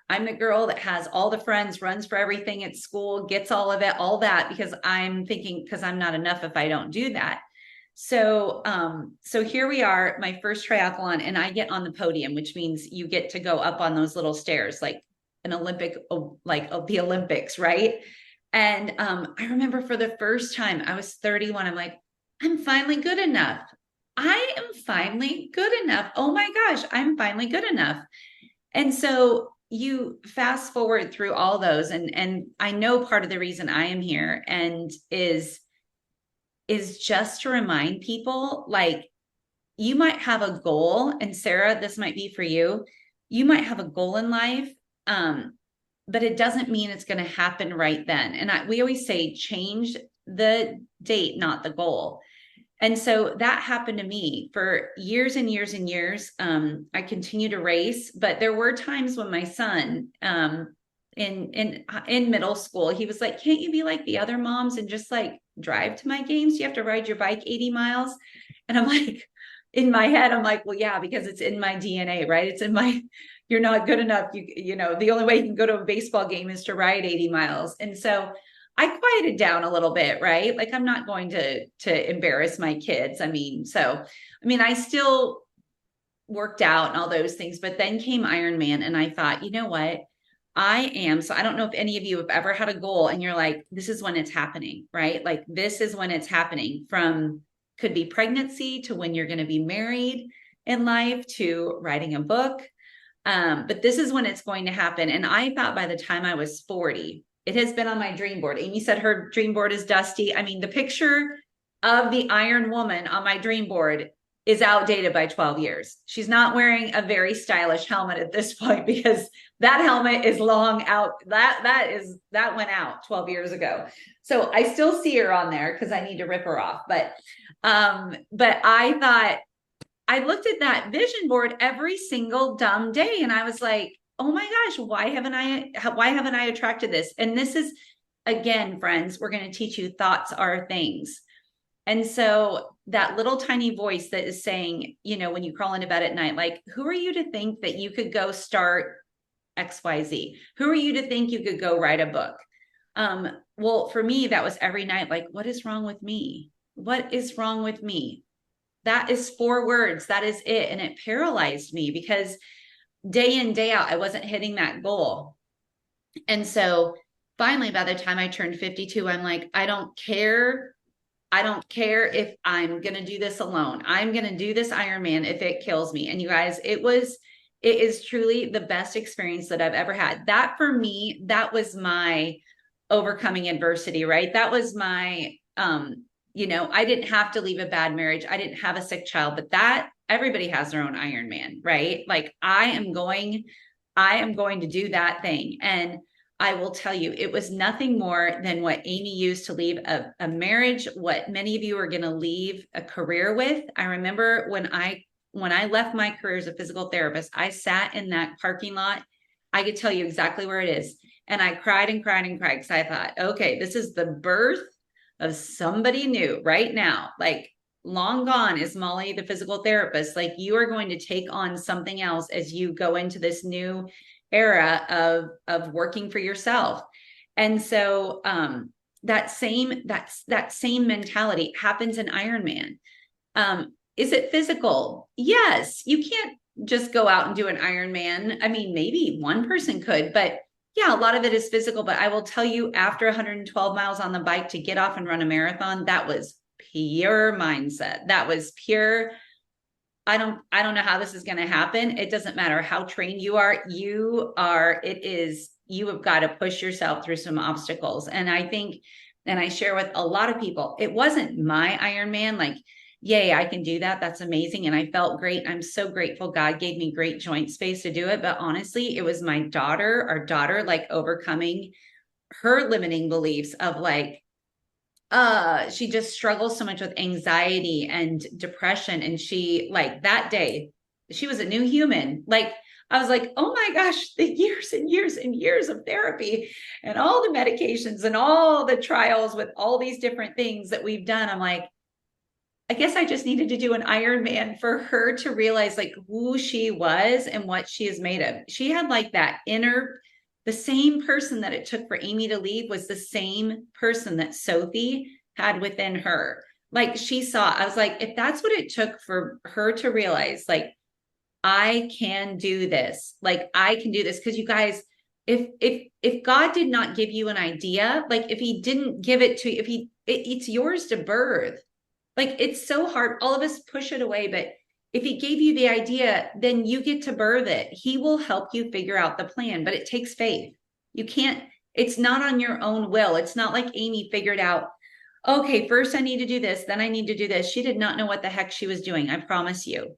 I'm the girl that has all the friends, runs for everything at school, gets all of it, all that, because I'm thinking, because I'm not enough if I don't do that. So here we are, my first triathlon, and I get on the podium, which means you get to go up on those little stairs, like an Olympic, like the Olympics, right? And I remember for the first time, I was 31. I'm like, I'm finally good enough. I am finally good enough. Oh my gosh, I'm finally good enough. And so you fast forward through all those, and I know part of the reason I am here and is just to remind people, like, you might have a goal, and Sarah, this might be for you. You might have a goal in life, but it doesn't mean it's going to happen right then. And we always say, change the date, not the goal. And so that happened to me for years and years and years. I continue to race, but there were times when my son, in middle school, he was like, can't you be like the other moms and just like drive to my games? You have to ride your bike 80 miles. And I'm like, in my head, I'm like, well, yeah, because it's in my DNA, right? It's in my, you're not good enough. The only way you can go to a baseball game is to ride 80 miles. And so I quieted down a little bit, right? Like, I'm not going to embarrass my kids. I still worked out and all those things, but then came Ironman, and I thought, you know what? So I don't know if any of you have ever had a goal and you're like, this is when it's happening, right? Like, this is when it's happening, from could be pregnancy to when you're going to be married in life to writing a book. But this is when it's going to happen. And I thought by the time I was 40, it has been on my dream board. Amy said her dream board is dusty. I mean, the picture of the Iron Woman on my dream board is outdated by 12 years. She's not wearing a very stylish helmet at this point, because that helmet is long out. That went out 12 years ago. So I still see her on there because I need to rip her off. But I thought, I looked at that vision board every single dumb day, and I was like, oh my gosh, why haven't I attracted this? And this is, again, friends, we're going to teach you thoughts are things. And so that little tiny voice that is saying, when you crawl into bed at night, like, who are you to think that you could go start XYZ? Who are you to think you could go write a book? Well, for me, that was every night. Like, what is wrong with me? What is wrong with me? That is 4 words. That is it. And it paralyzed me, because day in, day out, I wasn't hitting that goal. And so finally, by the time I turned 52, I'm like, I don't care if I'm going to do this alone. I'm going to do this Ironman if it kills me. And you guys, it is truly the best experience that I've ever had. That, for me, that was my overcoming adversity, right? That was my, I didn't have to leave a bad marriage. I didn't have a sick child, but that everybody has their own Ironman, right? Like, I am going to do that thing. And I will tell you, it was nothing more than what Amy used to leave a marriage, what many of you are going to leave a career with. I remember when I left my career as a physical therapist, I sat in that parking lot. I could tell you exactly where it is. And I cried and cried and cried, because I thought, okay, this is the birth of somebody new right now. Like, long gone is Molly, the physical therapist. Like, you are going to take on something else as you go into this new era of working for yourself. And so that same mentality happens in Ironman. Is it physical? Yes. You can't just go out and do an Ironman. I mean, maybe one person could, but yeah, a lot of it is physical. But I will tell you, after 112 miles on the bike to get off and run a marathon, that was pure mindset. That was pure, I don't know how this is going to happen. It doesn't matter how trained you are. You have got to push yourself through some obstacles. And I think, and I share with a lot of people, it wasn't my Ironman, like, yay, I can do that. That's amazing. And I felt great. I'm so grateful. God gave me great joint space to do it. But honestly, it was our daughter, like overcoming her limiting beliefs of like, she just struggles so much with anxiety and depression. And she, like, that day, she was a new human. Like, I was like, oh my gosh, the years and years and years of therapy and all the medications and all the trials with all these different things that we've done. I'm like, I guess I just needed to do an Ironman for her to realize like who she was and what she is made of. She had like that inner, the same person that it took for Amy to leave was the same person that Sophie had within her. Like she saw, I was like, if that's what it took for her to realize, like, I can do this, like, I can do this. Cause you guys, if God did not give you an idea, like if he didn't give it to you, it's yours to birth. Like, it's so hard. All of us push it away, but if he gave you the idea, then you get to birth it. He will help you figure out the plan, but it takes faith. You can't, it's not on your own will. It's not like Amy figured out, okay, first I need to do this, then I need to do this. She did not know what the heck she was doing. I promise you.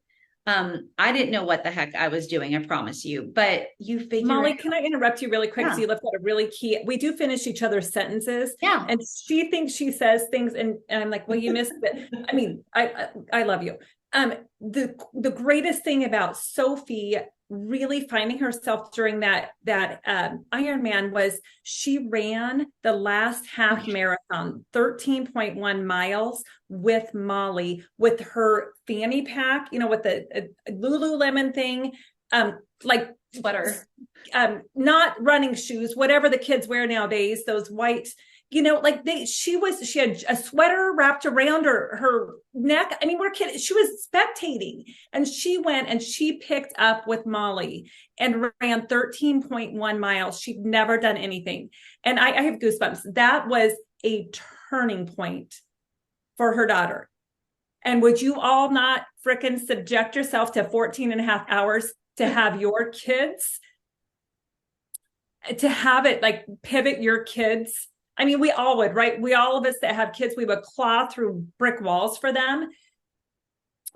I didn't know what the heck I was doing. I promise you, but you figure Molly, it out. can I interrupt you really quick? Yeah. So you left out a really key. We do finish each other's sentences. Yeah. And she thinks she says things and I'm like, well, you missed it. I mean, I love you. The greatest thing about Sophie really finding herself during that Ironman was she ran the last half marathon, 13.1 miles with Molly, with her fanny pack, you know, with the Lululemon thing, like Sweater, not running shoes, whatever the kids wear nowadays, those white, you know, like she had a sweater wrapped around her neck. I mean, we're kidding. She was spectating and she went and she picked up with Molly and ran 13.1 miles. She'd never done anything. And I have goosebumps. That was a turning point for her daughter. And would you all not frickin' subject yourself to 14 and a half hours to have your kids, to have it like pivot your kids? I mean, we all would, right? All of us that have kids, we would claw through brick walls for them.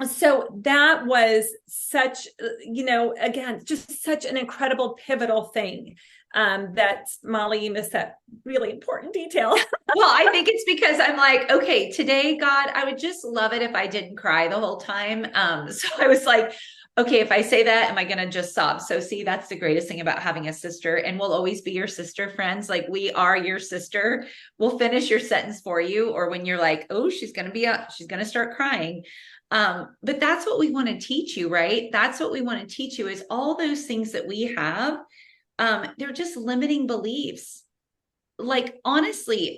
So that was such, you know, again, just such an incredible pivotal thing that Molly, you missed that really important detail. Well, I think it's because I'm like, okay, today, God, I would just love it if I didn't cry the whole time. So I was like, okay, if I say that, am I going to just sob? So see, that's the greatest thing about having a sister, and we'll always be your sister, friends. Like, we are your sister. We'll finish your sentence for you. Or when you're like, oh, she's going to start crying. But that's what we want to teach you, right? That's what we want to teach you is all those things that we have. They're just limiting beliefs. Like, honestly,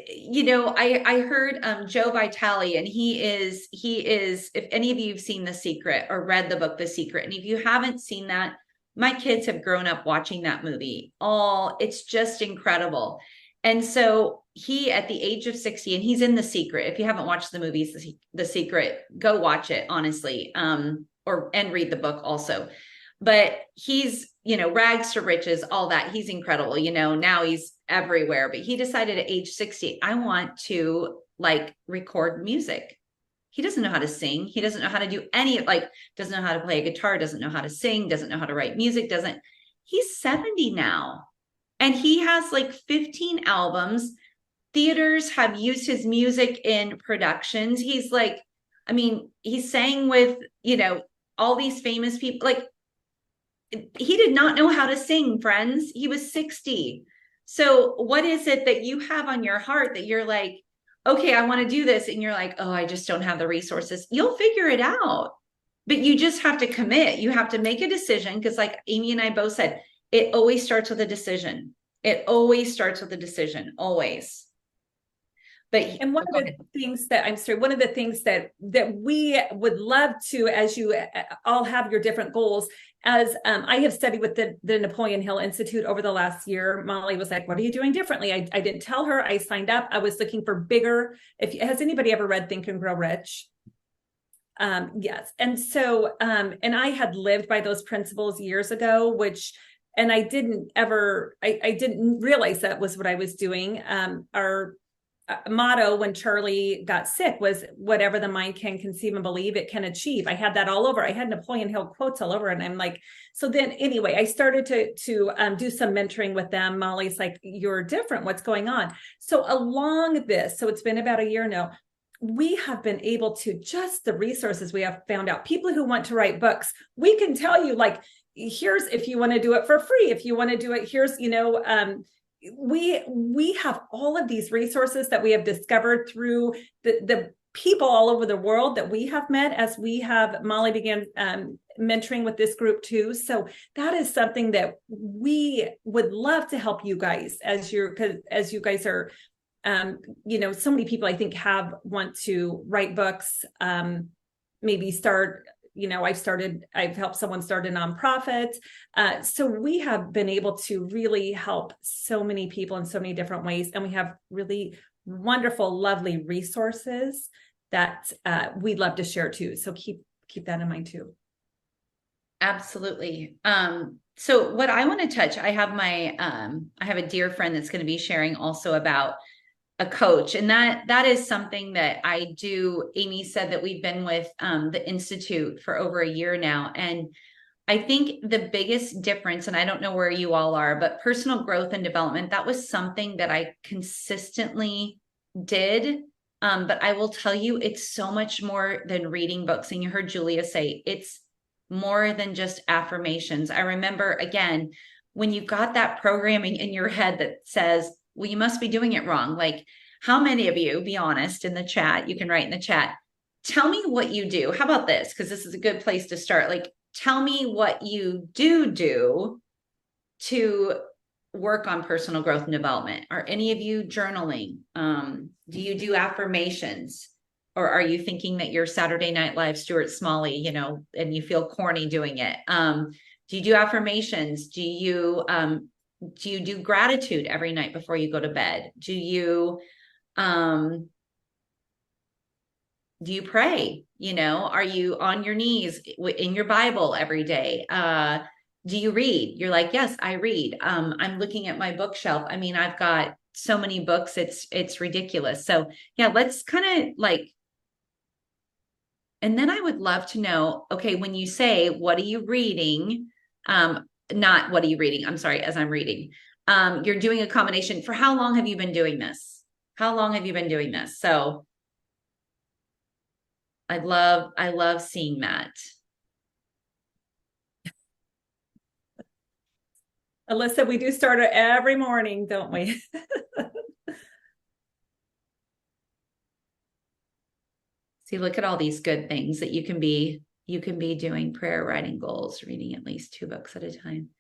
you know, I heard Joe Vitale, and he is, if any of you have seen The Secret or read the book The Secret, and if you haven't seen that, my kids have grown up watching that movie. It's just incredible. And so he, at the age of 60, and he's in The Secret. If you haven't watched the movies, The Secret, go watch it, honestly, and read the book also. But he's, you know, rags to riches, all that. He's incredible. You know, now he's everywhere, but he decided at age 60, I want to like record music. He doesn't know how to sing. He doesn't know how to do doesn't know how to play a guitar, doesn't know how to sing, doesn't know how to write music, he's 70 now. And he has like 15 albums. Theaters have used his music in productions. He's like, I mean, he sang with, you know, all these famous people. Like, he did not know how to sing, friends. He was 60. So what is it that you have on your heart that you're like, okay, I want to do this. And you're like, oh, I just don't have the resources. You'll figure it out, but you just have to commit. You have to make a decision. Cause like Amy and I both said, it always starts with a decision. It always starts with a decision, always. But and one of the things that we would love to, as you all have your different goals, as I have studied with the Napoleon Hill Institute over the last year, Molly was like, what are you doing differently? I didn't tell her. I signed up. I was looking for bigger. Has anybody ever read Think and Grow Rich? Yes. And so, and I had lived by those principles years ago, and I didn't ever, I didn't realize that was what I was doing. Our motto when Charlie got sick was whatever the mind can conceive and believe it can achieve. I had that all over. I had Napoleon Hill quotes all over. And I'm like, so then anyway, I started to do some mentoring with them. Molly's like, you're different. What's going on? So along this, so it's been about a year now, we have been able to, just the resources we have found out, people who want to write books, we can tell you, like, here's, if you want to do it for free, if you want to do it, here's, we have all of these resources that we have discovered through the people all over the world that we have met as Molly began mentoring with this group too. So that is something that we would love to help you guys as you guys are, so many people I think want to write books, maybe start. I've helped someone start a nonprofit. So we have been able to really help so many people in so many different ways. And we have really wonderful, lovely resources that we'd love to share too. So keep that in mind too. Absolutely. So what I want to touch, I have a dear friend that's going to be sharing also about a coach. And that is something that I do. Amy said that we've been with the Institute for over a year now. And I think the biggest difference, and I don't know where you all are, but personal growth and development, that was something that I consistently did. But I will tell you, it's so much more than reading books. And you heard Julia say, it's more than just affirmations. I remember, again, when you've got that programming in your head that says, well, you must be doing it wrong. Like, how many of you, be honest in the chat, you can write in the chat, tell me what you do. How about this? Because this is a good place to start. Like, tell me what you do to work on personal growth and development. Are any of you journaling? Do you do affirmations? Or are you thinking that you're Saturday Night Live Stuart Smalley, and you feel corny doing it? Do you do affirmations? Do you do gratitude every night before you go to bed? Do you pray? Are you on your knees in your Bible every day? Do you read? You're like, yes, I read. I'm looking at my bookshelf. I mean, I've got so many books. It's ridiculous. So yeah, let's kind of like, and then I would love to know, okay, when you say, what are you reading? Not what are you reading? I'm sorry, as I'm reading. You're doing a combination. For how long have you been doing this? How long have you been doing this? So I love seeing that. Alyssa, we do start it every morning, don't we? See, look at all these good things that you can be doing: prayer, writing goals, reading at least 2 books at a time.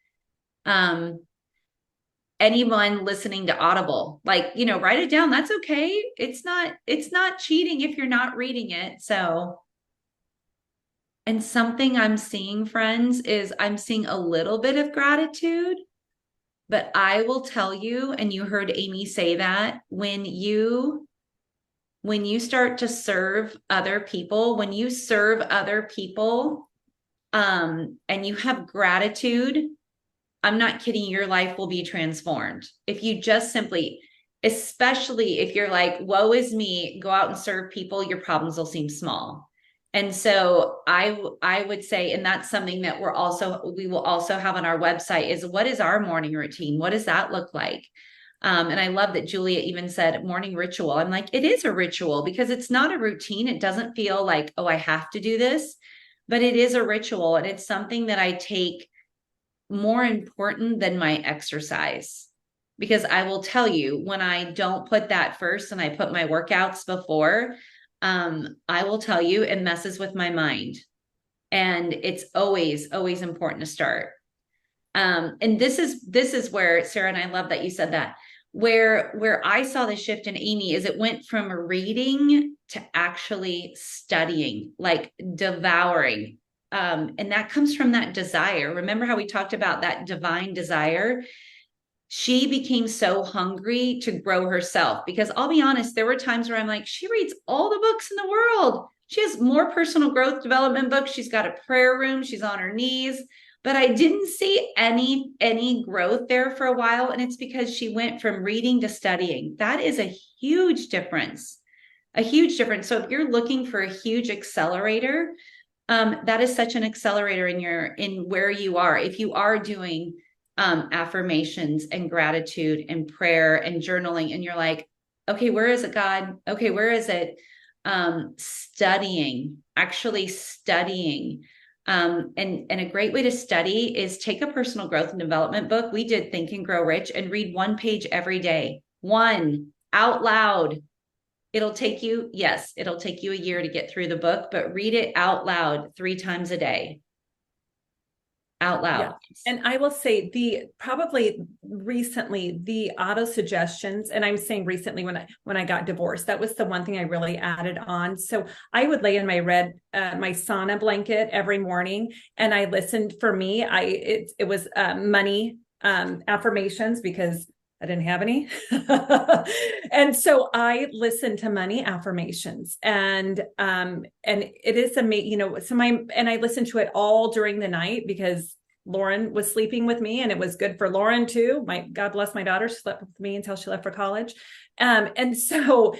Anyone listening to Audible, like, write it down. That's okay. It's not cheating if you're not reading it. So, and something I'm seeing, friends, is I'm seeing a little bit of gratitude, but I will tell you, and you heard Amy say that, when you start to serve other people, and you have gratitude, I'm not kidding, your life will be transformed. If you just simply, especially if you're like, woe is me, go out and serve people, your problems will seem small. And so I would say, and that's something that we will also have on our website, is what is our morning routine? What does that look like? And I love that Julia even said morning ritual. I'm like, it is a ritual because it's not a routine. It doesn't feel like, oh, I have to do this, but it is a ritual. And it's something that I take more important than my exercise, because I will tell you, when I don't put that first and I put my workouts before, I will tell you, it messes with my mind. And it's always important to start. And this is where, Sarah, and I love that you said that, where I saw the shift in Amy is it went from reading to actually studying, like devouring. And that comes from that desire. Remember how we talked about that divine desire? She became so hungry to grow herself, because I'll be honest, there were times where I'm like, she reads all the books in the world. She has more personal growth development books. She's got a prayer room. She's on her knees. But I didn't see any growth there for a while. And it's because she went from reading to studying. That is a huge difference. A huge difference. So if you're looking for a huge accelerator, that is such an accelerator in where you are. If you are doing affirmations and gratitude and prayer and journaling, and you're like, okay, where is it, God? Okay, where is it? Actually studying. And a great way to study is take a personal growth and development book. We did Think and Grow Rich, and read one page every day, one out loud. It'll take you a year to get through the book, but read it out loud 3 times a day. Out loud. Yeah. And I will say probably recently the auto suggestions, and I'm saying recently when I got divorced, that was the one thing I really added on. So I would lay in my my sauna blanket every morning, and I listened. For me, it was money affirmations, because I didn't have any. And so I listened to money affirmations, and it is amazing, and I listened to it all during the night because Lauren was sleeping with me, and it was good for Lauren too. God bless my daughter. She slept with me until she left for college. And so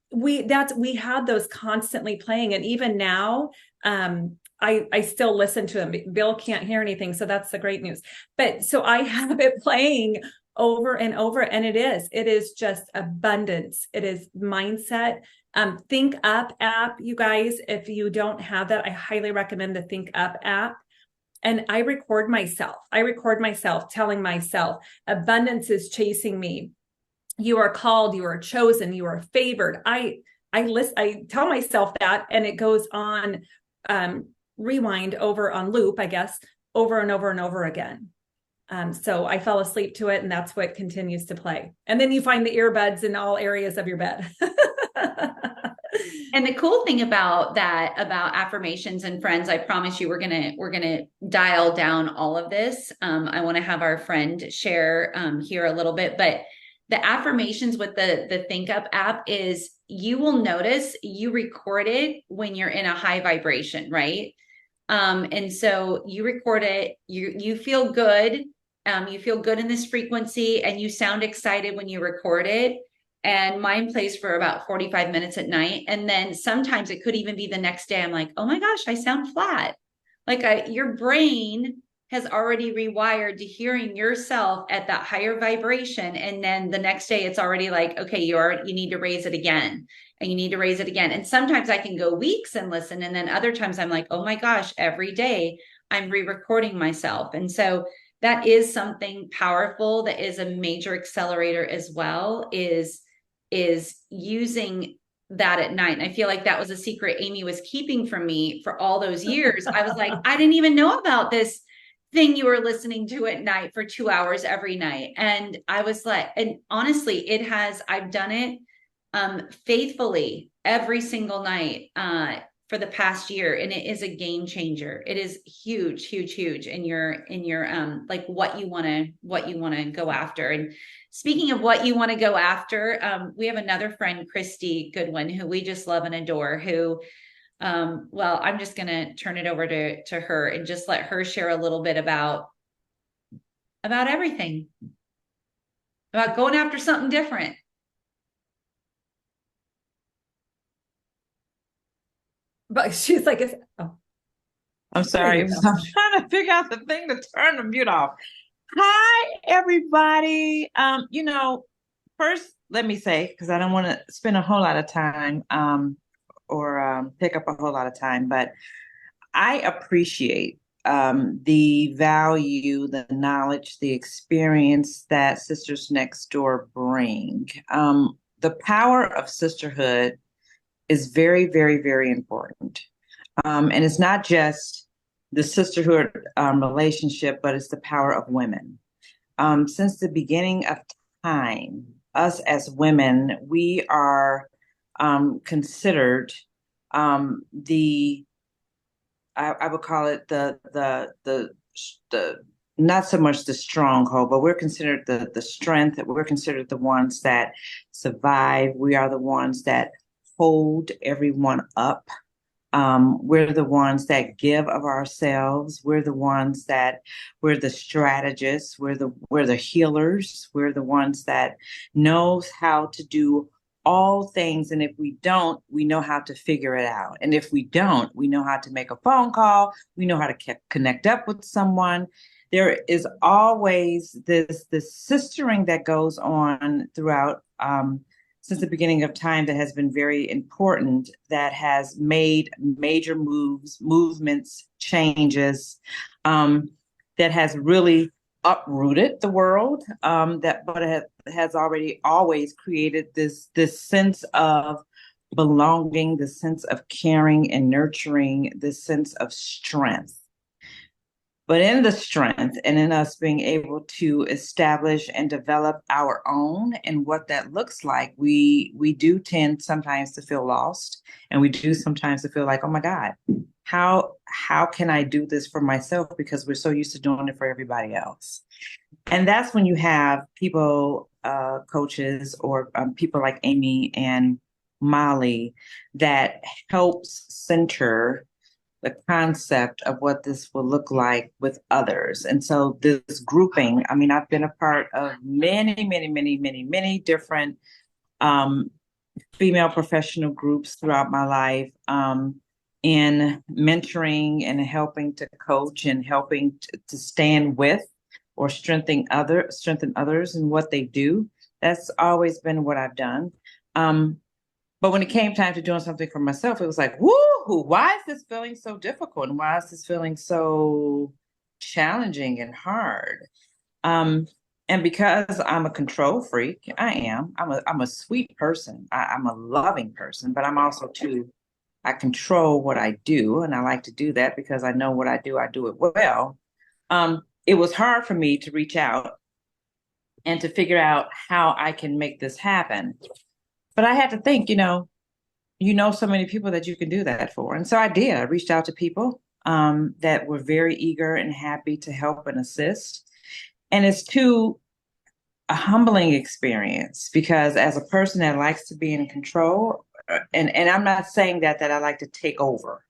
we had those constantly playing. And even now, I still listen to them. Bill can't hear anything, so that's the great news. But so I have it playing over and over, and it is just abundance. It is mindset. Think Up app, you guys, if you don't have that, I highly recommend the Think Up app. And I record myself telling myself, abundance is chasing me. You are called, you are chosen, you are favored. I tell myself that, and it goes on rewind over on loop, I guess, over and over and over again. So I fell asleep to it, and that's what continues to play. And then you find the earbuds in all areas of your bed. And the cool thing about affirmations, and friends, I promise you, we're gonna dial down all of this. I want to have our friend share here a little bit, but the affirmations with the Think Up app is, you will notice you record it when you're in a high vibration, right? And so you record it, you feel good. You feel good in this frequency, and you sound excited when you record it. And mine plays for about 45 minutes at night. And then sometimes it could even be the next day. I'm like, oh my gosh, I sound flat. Like your brain has already rewired to hearing yourself at that higher vibration. And then the next day it's already like, okay, you need to raise it again, and you need to raise it again. And sometimes I can go weeks and listen. And then other times I'm like, oh my gosh, every day I'm re-recording myself. And so that is something powerful. That is a major accelerator as well, is using that at night. And I feel like that was a secret Amy was keeping from me for all those years. I was like, I didn't even know about this thing you were listening to at night for 2 hours every night. And I was like, and honestly, I've done it faithfully every single night for the past year. And it is a game changer. It is huge, huge, huge in your like what you want to go after. And speaking of what you want to go after, we have another friend, Christy Goodwin, who we just love and adore, who, well, I'm just going to turn it over to her and just let her share a little bit about everything, about going after something different. But she's like, oh, I'm sorry. I'm trying to figure out the thing to turn the mute off. Hi, everybody. First, let me say, because I don't want to spend a whole lot of time or pick up a whole lot of time, but I appreciate the value, the knowledge, the experience that Sisters Next Door bring. The power of sisterhood is very, very, very important. And it's not just the sisterhood relationship, but it's the power of women. Since the beginning of time, us as women, we are considered I would call it the not so much the stronghold, but we're considered the strength. We're considered the ones that survive. We are the ones that hold everyone up. We're the ones that give of ourselves. We're the ones that we're the strategists. We're the healers. We're the ones that knows how to do all things. And if we don't, we know how to figure it out. And if we don't, we know how to make a phone call. We know how to connect up with someone. There is always this sistering that goes on throughout since the beginning of time that has been very important, that has made major movements, changes, that has really uprooted the world, but it has already always created this sense of belonging, the sense of caring and nurturing, this sense of strength. But in the strength and in us being able to establish and develop our own and what that looks like, we do tend sometimes to feel lost, and we do sometimes to feel like, oh my God, how can I do this for myself? Because we're so used to doing it for everybody else. And that's when you have people, coaches, or people like Amy and Molly that helps center the concept of what this will look like with others. And so this grouping, I mean, I've been a part of many different female professional groups throughout my life, in mentoring and helping to coach and helping to stand with or strengthen others in what they do. That's always been what I've done. But when it came time to doing something for myself, it was like, woo, why is this feeling so difficult? And why is this feeling so challenging and hard? And because I'm a control freak, I'm a sweet person. I'm a loving person, but I'm also too, I control what I do. And I like to do that because I know what I do it well. It was hard for me to reach out and to figure out how I can make this happen. But I had to think, so many people that you can do that for. And so I did. I reached out to people that were very eager and happy to help and assist. And it's a humbling experience, because as a person that likes to be in control, and I'm not saying that I like to take over.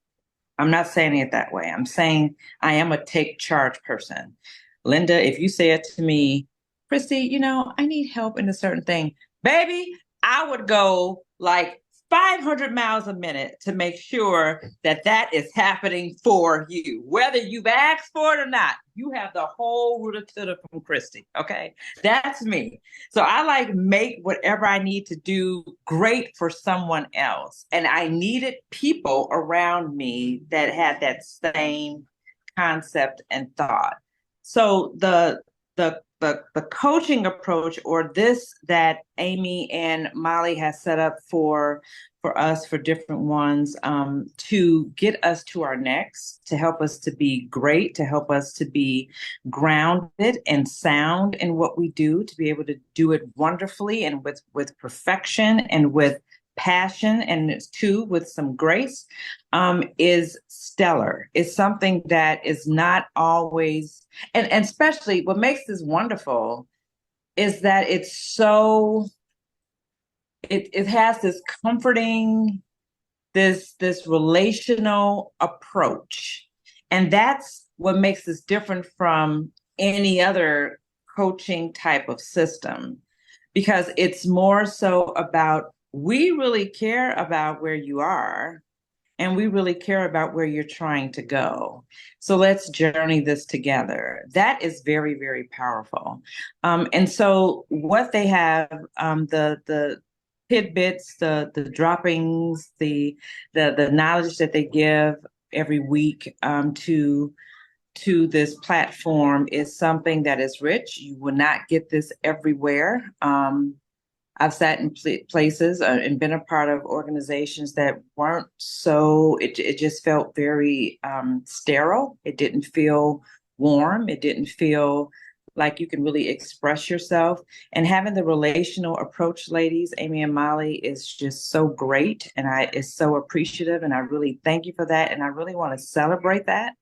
I'm not saying it that way. I'm saying I am a take charge person. Linda, if you said to me, Christy, I need help in a certain thing, baby, I would go like 500 miles a minute to make sure that is happening for you. Whether you've asked for it or not, you have the whole rooter from Christy. Okay. That's me. So I make whatever I need to do great for someone else. And I needed people around me that had that same concept and thought. So the coaching approach, or this that Amy and Molly has set up for us, for different ones, to get us to our next, to help us to be great, to help us to be grounded and sound in what we do, to be able to do it wonderfully and with perfection and with passion, and it's too with some grace, is stellar. It's something that is not always, and especially what makes this wonderful is that it's so, it has this comforting, this relational approach. And that's what makes this different from any other coaching type of system, because it's more so about, we really care about where you are, and we really care about where you're trying to go. So let's journey this together. That is very, very powerful. And so what they have, the tidbits, the droppings, the knowledge that they give every week to this platform is something that is rich. You will not get this everywhere. I've sat in places and been a part of organizations that weren't so, it just felt very sterile. It didn't feel warm. It didn't feel like you can really express yourself. And having the relational approach, ladies, Amy and Molly, is just so great. And is so appreciative. And I really thank you for that. And I really want to celebrate that.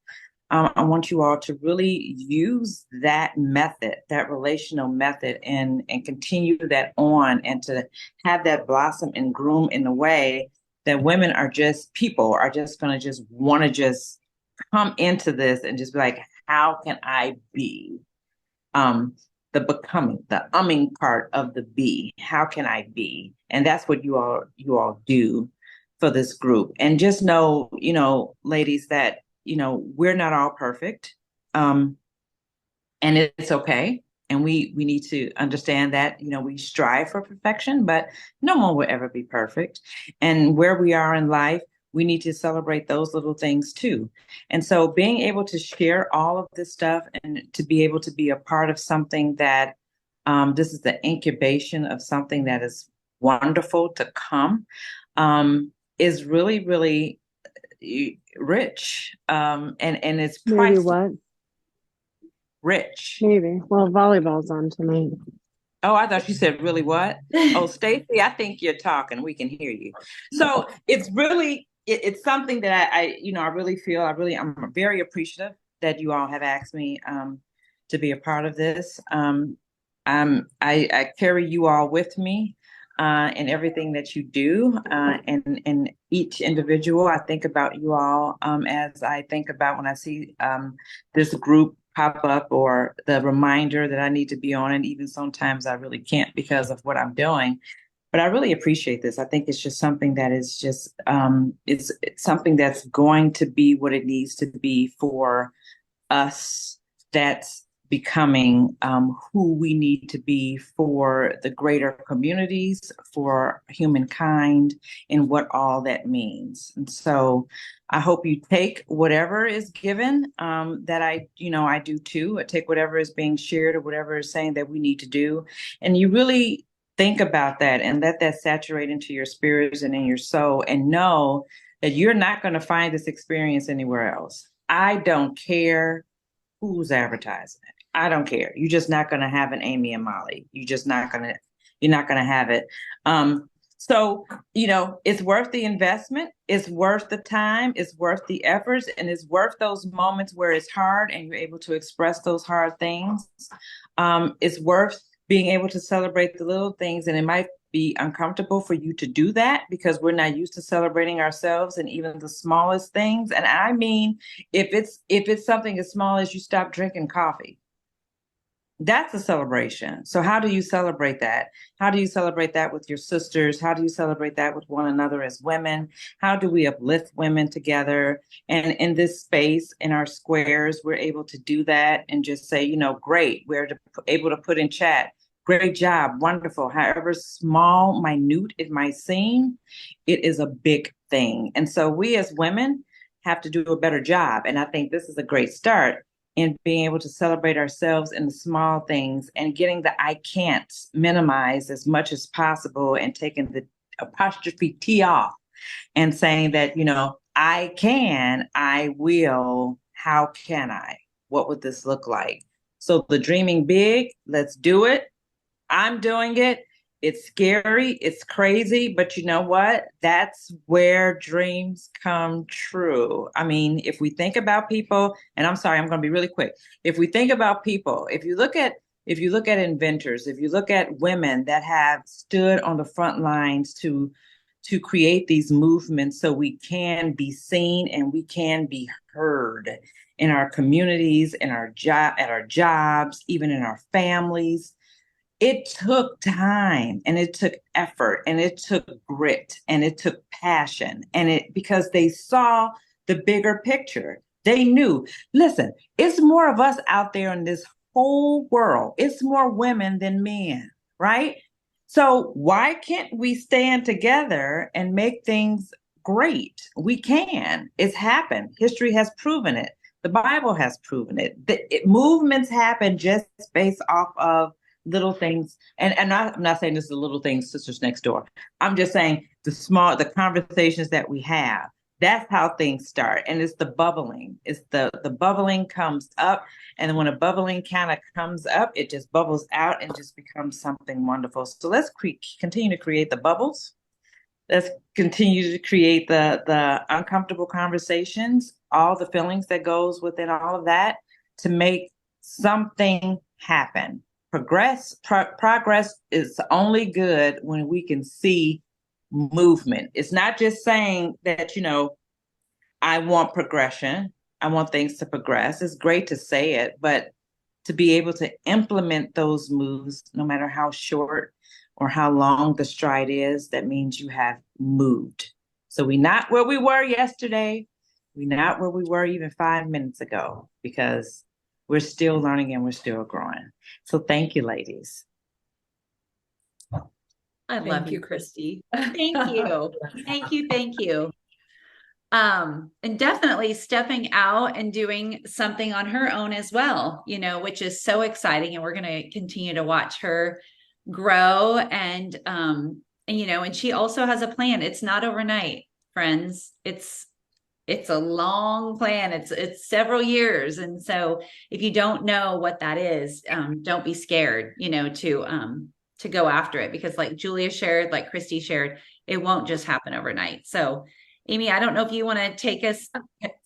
I want you all to really use that method, that relational method, and continue that on, and to have that blossom and groom in a way that women are just people are just going to just want to just come into this and just be like, how can I be the becoming, the umming part of the be? How can I be? And that's what you all do for this group. And just know, ladies, that we're not all perfect. And it's okay. And we need to understand that, we strive for perfection, but no one will ever be perfect. And where we are in life, we need to celebrate those little things too. And so being able to share all of this stuff and to be able to be a part of something that this is the incubation of something that is wonderful to come, is really, really rich. And it's Maybe priceless. what? Rich. Maybe. Well, volleyball's on tonight. Oh, I thought you said really what? Oh, Stacy, I think you're talking. We can hear you. So it's really, it's something that I really feel, I'm very appreciative that you all have asked me to be a part of this. I carry you all with me in everything that you do, and each individual. I think about you all as I think about when I see this group pop up, or the reminder that I need to be on. And even sometimes I really can't because of what I'm doing. But I really appreciate this. I think it's just something that is just it's something that's going to be what it needs to be for us. That's becoming who we need to be for the greater communities, for humankind, and what all that means. And so I hope you take whatever is given, that I do too. I take whatever is being shared or whatever is saying that we need to do. And you really think about that and let that saturate into your spirits and in your soul, and know that you're not going to find this experience anywhere else. I don't care who's advertising it. I don't care. You're just not going to have an Amy and Molly. You're not going to have it. So, it's worth the investment. It's worth the time. It's worth the efforts, and it's worth those moments where it's hard and you're able to express those hard things. It's worth being able to celebrate the little things, and it might be uncomfortable for you to do that because we're not used to celebrating ourselves and even the smallest things. And I mean, if it's something as small as you stop drinking coffee, that's a celebration. So how do you celebrate that? How do you celebrate that with your sisters? How do you celebrate that with one another as women? How do we uplift women together? And in this space, in our squares, we're able to do that and just say, great. We're able to put in chat, great job, wonderful. However small, minute it might seem, it is a big thing. And so we as women have to do a better job. And I think this is a great start in being able to celebrate ourselves in the small things and getting the I can'ts minimized as much as possible, and taking the apostrophe T off and saying that, I can, I will, how can I? What would this look like? So the dreaming big, let's do it. I'm doing it. It's scary. It's crazy. But you know what? That's where dreams come true. I mean, if we think about people, and I'm sorry, I'm going to be really quick. If we think about people, if you look at inventors, if you look at women that have stood on the front lines to create these movements so we can be seen and we can be heard in our communities, in our at our jobs, even in our families. It took time, and it took effort, and it took grit, and it took passion, because they saw the bigger picture. They knew, listen, it's more of us out there in this whole world. It's more women than men, right? So why can't we stand together and make things great? We can. It's happened. History has proven it. The Bible has proven it. Movements happen just based off of little things. And I'm not saying this is the little things, sisters next door. I'm just saying the conversations that we have. That's how things start. And it's the bubbling. It's the bubbling comes up. And when a bubbling kind of comes up, it just bubbles out and just becomes something wonderful. So let's continue to create the bubbles. Let's continue to create the uncomfortable conversations, all the feelings that goes within all of that, to make something happen. Progress is only good when we can see movement. It's not just saying that, I want progression. I want things to progress. It's great to say it, but to be able to implement those moves, no matter how short or how long the stride is, that means you have moved. So we're not where we were yesterday. We're not where we were even 5 minutes ago, because we're still learning and we're still growing. So thank you, ladies. I Thank love you, you, Christy. Thank you. Thank you. Thank you. And definitely stepping out and doing something on her own as well, which is so exciting. And we're going to continue to watch her grow. And she also has a plan. It's not overnight, friends. It's a long plan. It's several years. And so if you don't know what that is, don't be scared, to go after it, because like Julia shared, like Christy shared, it won't just happen overnight. So Amy, I don't know if you want to take us.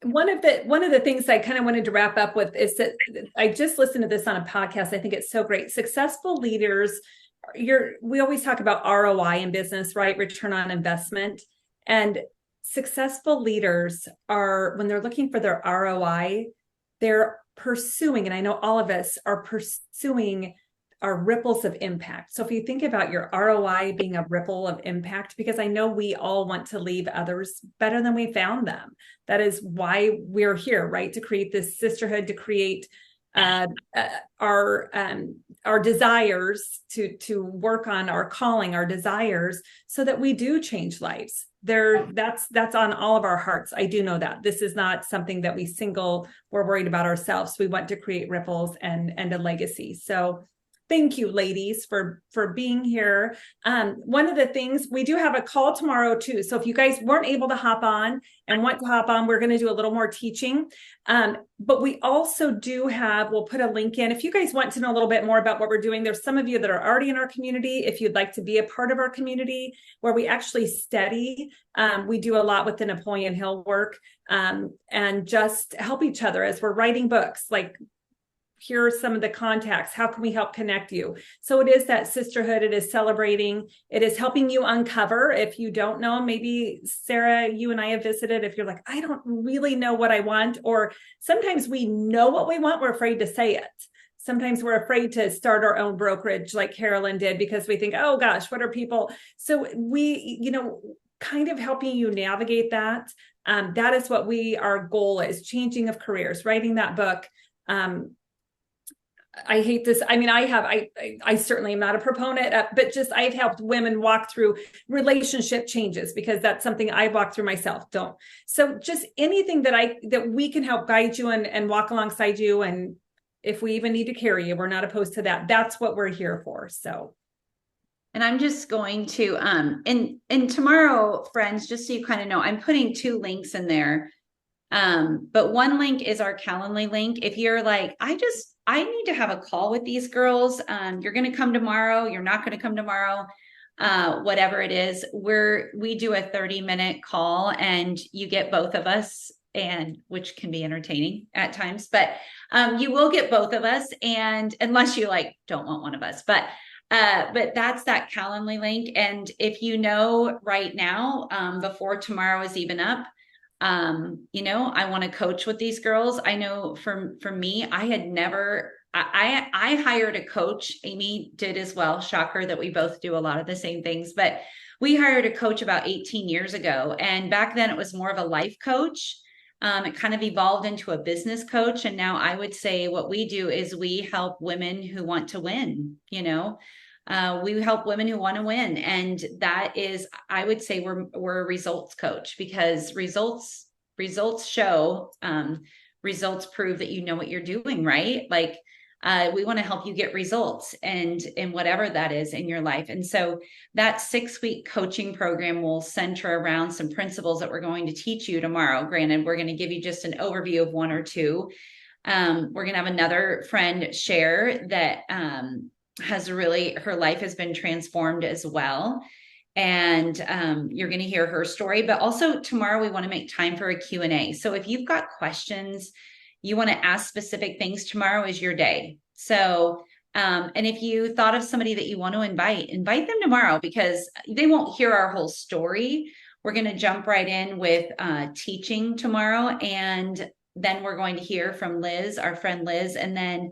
One of the things I kind of wanted to wrap up with is that I just listened to this on a podcast. I think it's so great. Successful leaders, we always talk about ROI in business, right? Return on investment. And successful leaders are, when they're looking for their ROI, they're pursuing, and I know all of us are pursuing, are ripples of impact. So if you think about your ROI being a ripple of impact, because I know we all want to leave others better than we found them. That is why we're here, right? To create this sisterhood, to create our desires, to work on our calling, our desires, so that we do change lives. That's on all of our hearts. I do know that this is not something that we're worried about ourselves. We want to create ripples and a legacy. So thank you, ladies, for being here. One of the things, we do have a call tomorrow too. So if you guys weren't able to hop on and want to hop on, we're going to do a little more teaching. But we also we'll put a link in. If you guys want to know a little bit more about what we're doing, there's some of you that are already in our community. If you'd like to be a part of our community where we actually study, we do a lot with the Napoleon Hill work, and just help each other as we're writing books. Like, here are some of the contacts. How can we help connect you? So it is that sisterhood. It is celebrating. It is helping you uncover. If you don't know, maybe Sarah, you and I have visited. If you're like, I don't really know what I want, or sometimes we know what we want, we're afraid to say it. Sometimes we're afraid to start our own brokerage like Carolyn did, because we think, oh gosh, what are people? So we, kind of helping you navigate that. That is what our goal is, changing of careers, writing that book. I hate this. I mean, I certainly am not a proponent, but just I've helped women walk through relationship changes, because that's something I walked through myself. So just anything that we can help guide you and walk alongside you. And if we even need to carry you, we're not opposed to that. That's what we're here for. So. And I'm just going to, and tomorrow, friends, just so you kind of know, I'm putting 2 links in there. But one link is our Calendly link. If you're like, I need to have a call with these girls. You're going to come tomorrow. You're not going to come tomorrow. Whatever it is, we do a 30-minute call, and you get both of us, and which can be entertaining at times, but, you will get both of us, and unless you don't want one of us, but that's that Calendly link. And if right now, before tomorrow is even up, I want to coach with these girls. I know for me, I had never, I hired a coach. Amy did as well. Shocker that we both do a lot of the same things, but we hired a coach about 18 years ago. And back then it was more of a life coach. It kind of evolved into a business coach. And now I would say what we do is we help women who want to win, we help women who want to win. And that is, I would say we're a results coach, because results show, results prove that you know what you're doing, right? We want to help you get results and whatever that is in your life. And so that 6-week coaching program will center around some principles that we're going to teach you tomorrow. Granted, we're going to give you just an overview of 1 or 2. We're going to have another friend share that, her life has been transformed as well. And you're going to hear her story, but also tomorrow we want to make time for a Q&A. So if you've got questions, you want to ask specific things, tomorrow is your day. So And if you thought of somebody that you want to invite them tomorrow, because they won't hear our whole story. We're going to jump right in with teaching tomorrow. And then we're going to hear from Liz, our friend Liz, and then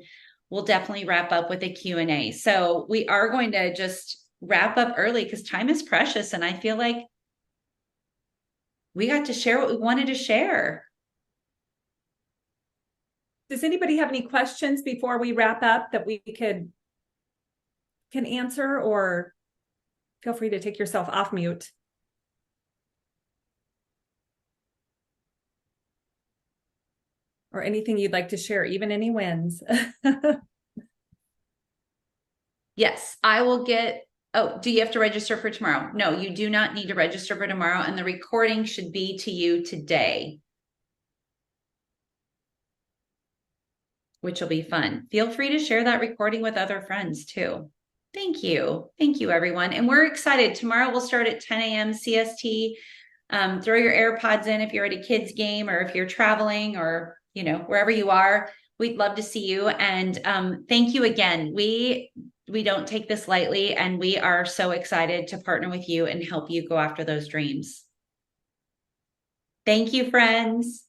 we'll definitely wrap up with a Q&A. So we are going to just wrap up early because time is precious. And I feel like we got to share what we wanted to share. Does anybody have any questions before we wrap up that we can answer, or feel free to take yourself off mute? Or anything you'd like to share, even any wins. Yes, I will get. Oh, do you have to register for tomorrow? No, you do not need to register for tomorrow. And the recording should be to you today, which will be fun. Feel free to share that recording with other friends too. Thank you. Thank you, everyone. And we're excited. Tomorrow we'll start at 10 a.m. CST. Throw your AirPods in if you're at a kid's game or if you're traveling or, wherever you are. We'd love to see you. And thank you again. We don't take this lightly, and we are so excited to partner with you and help you go after those dreams. Thank you, friends.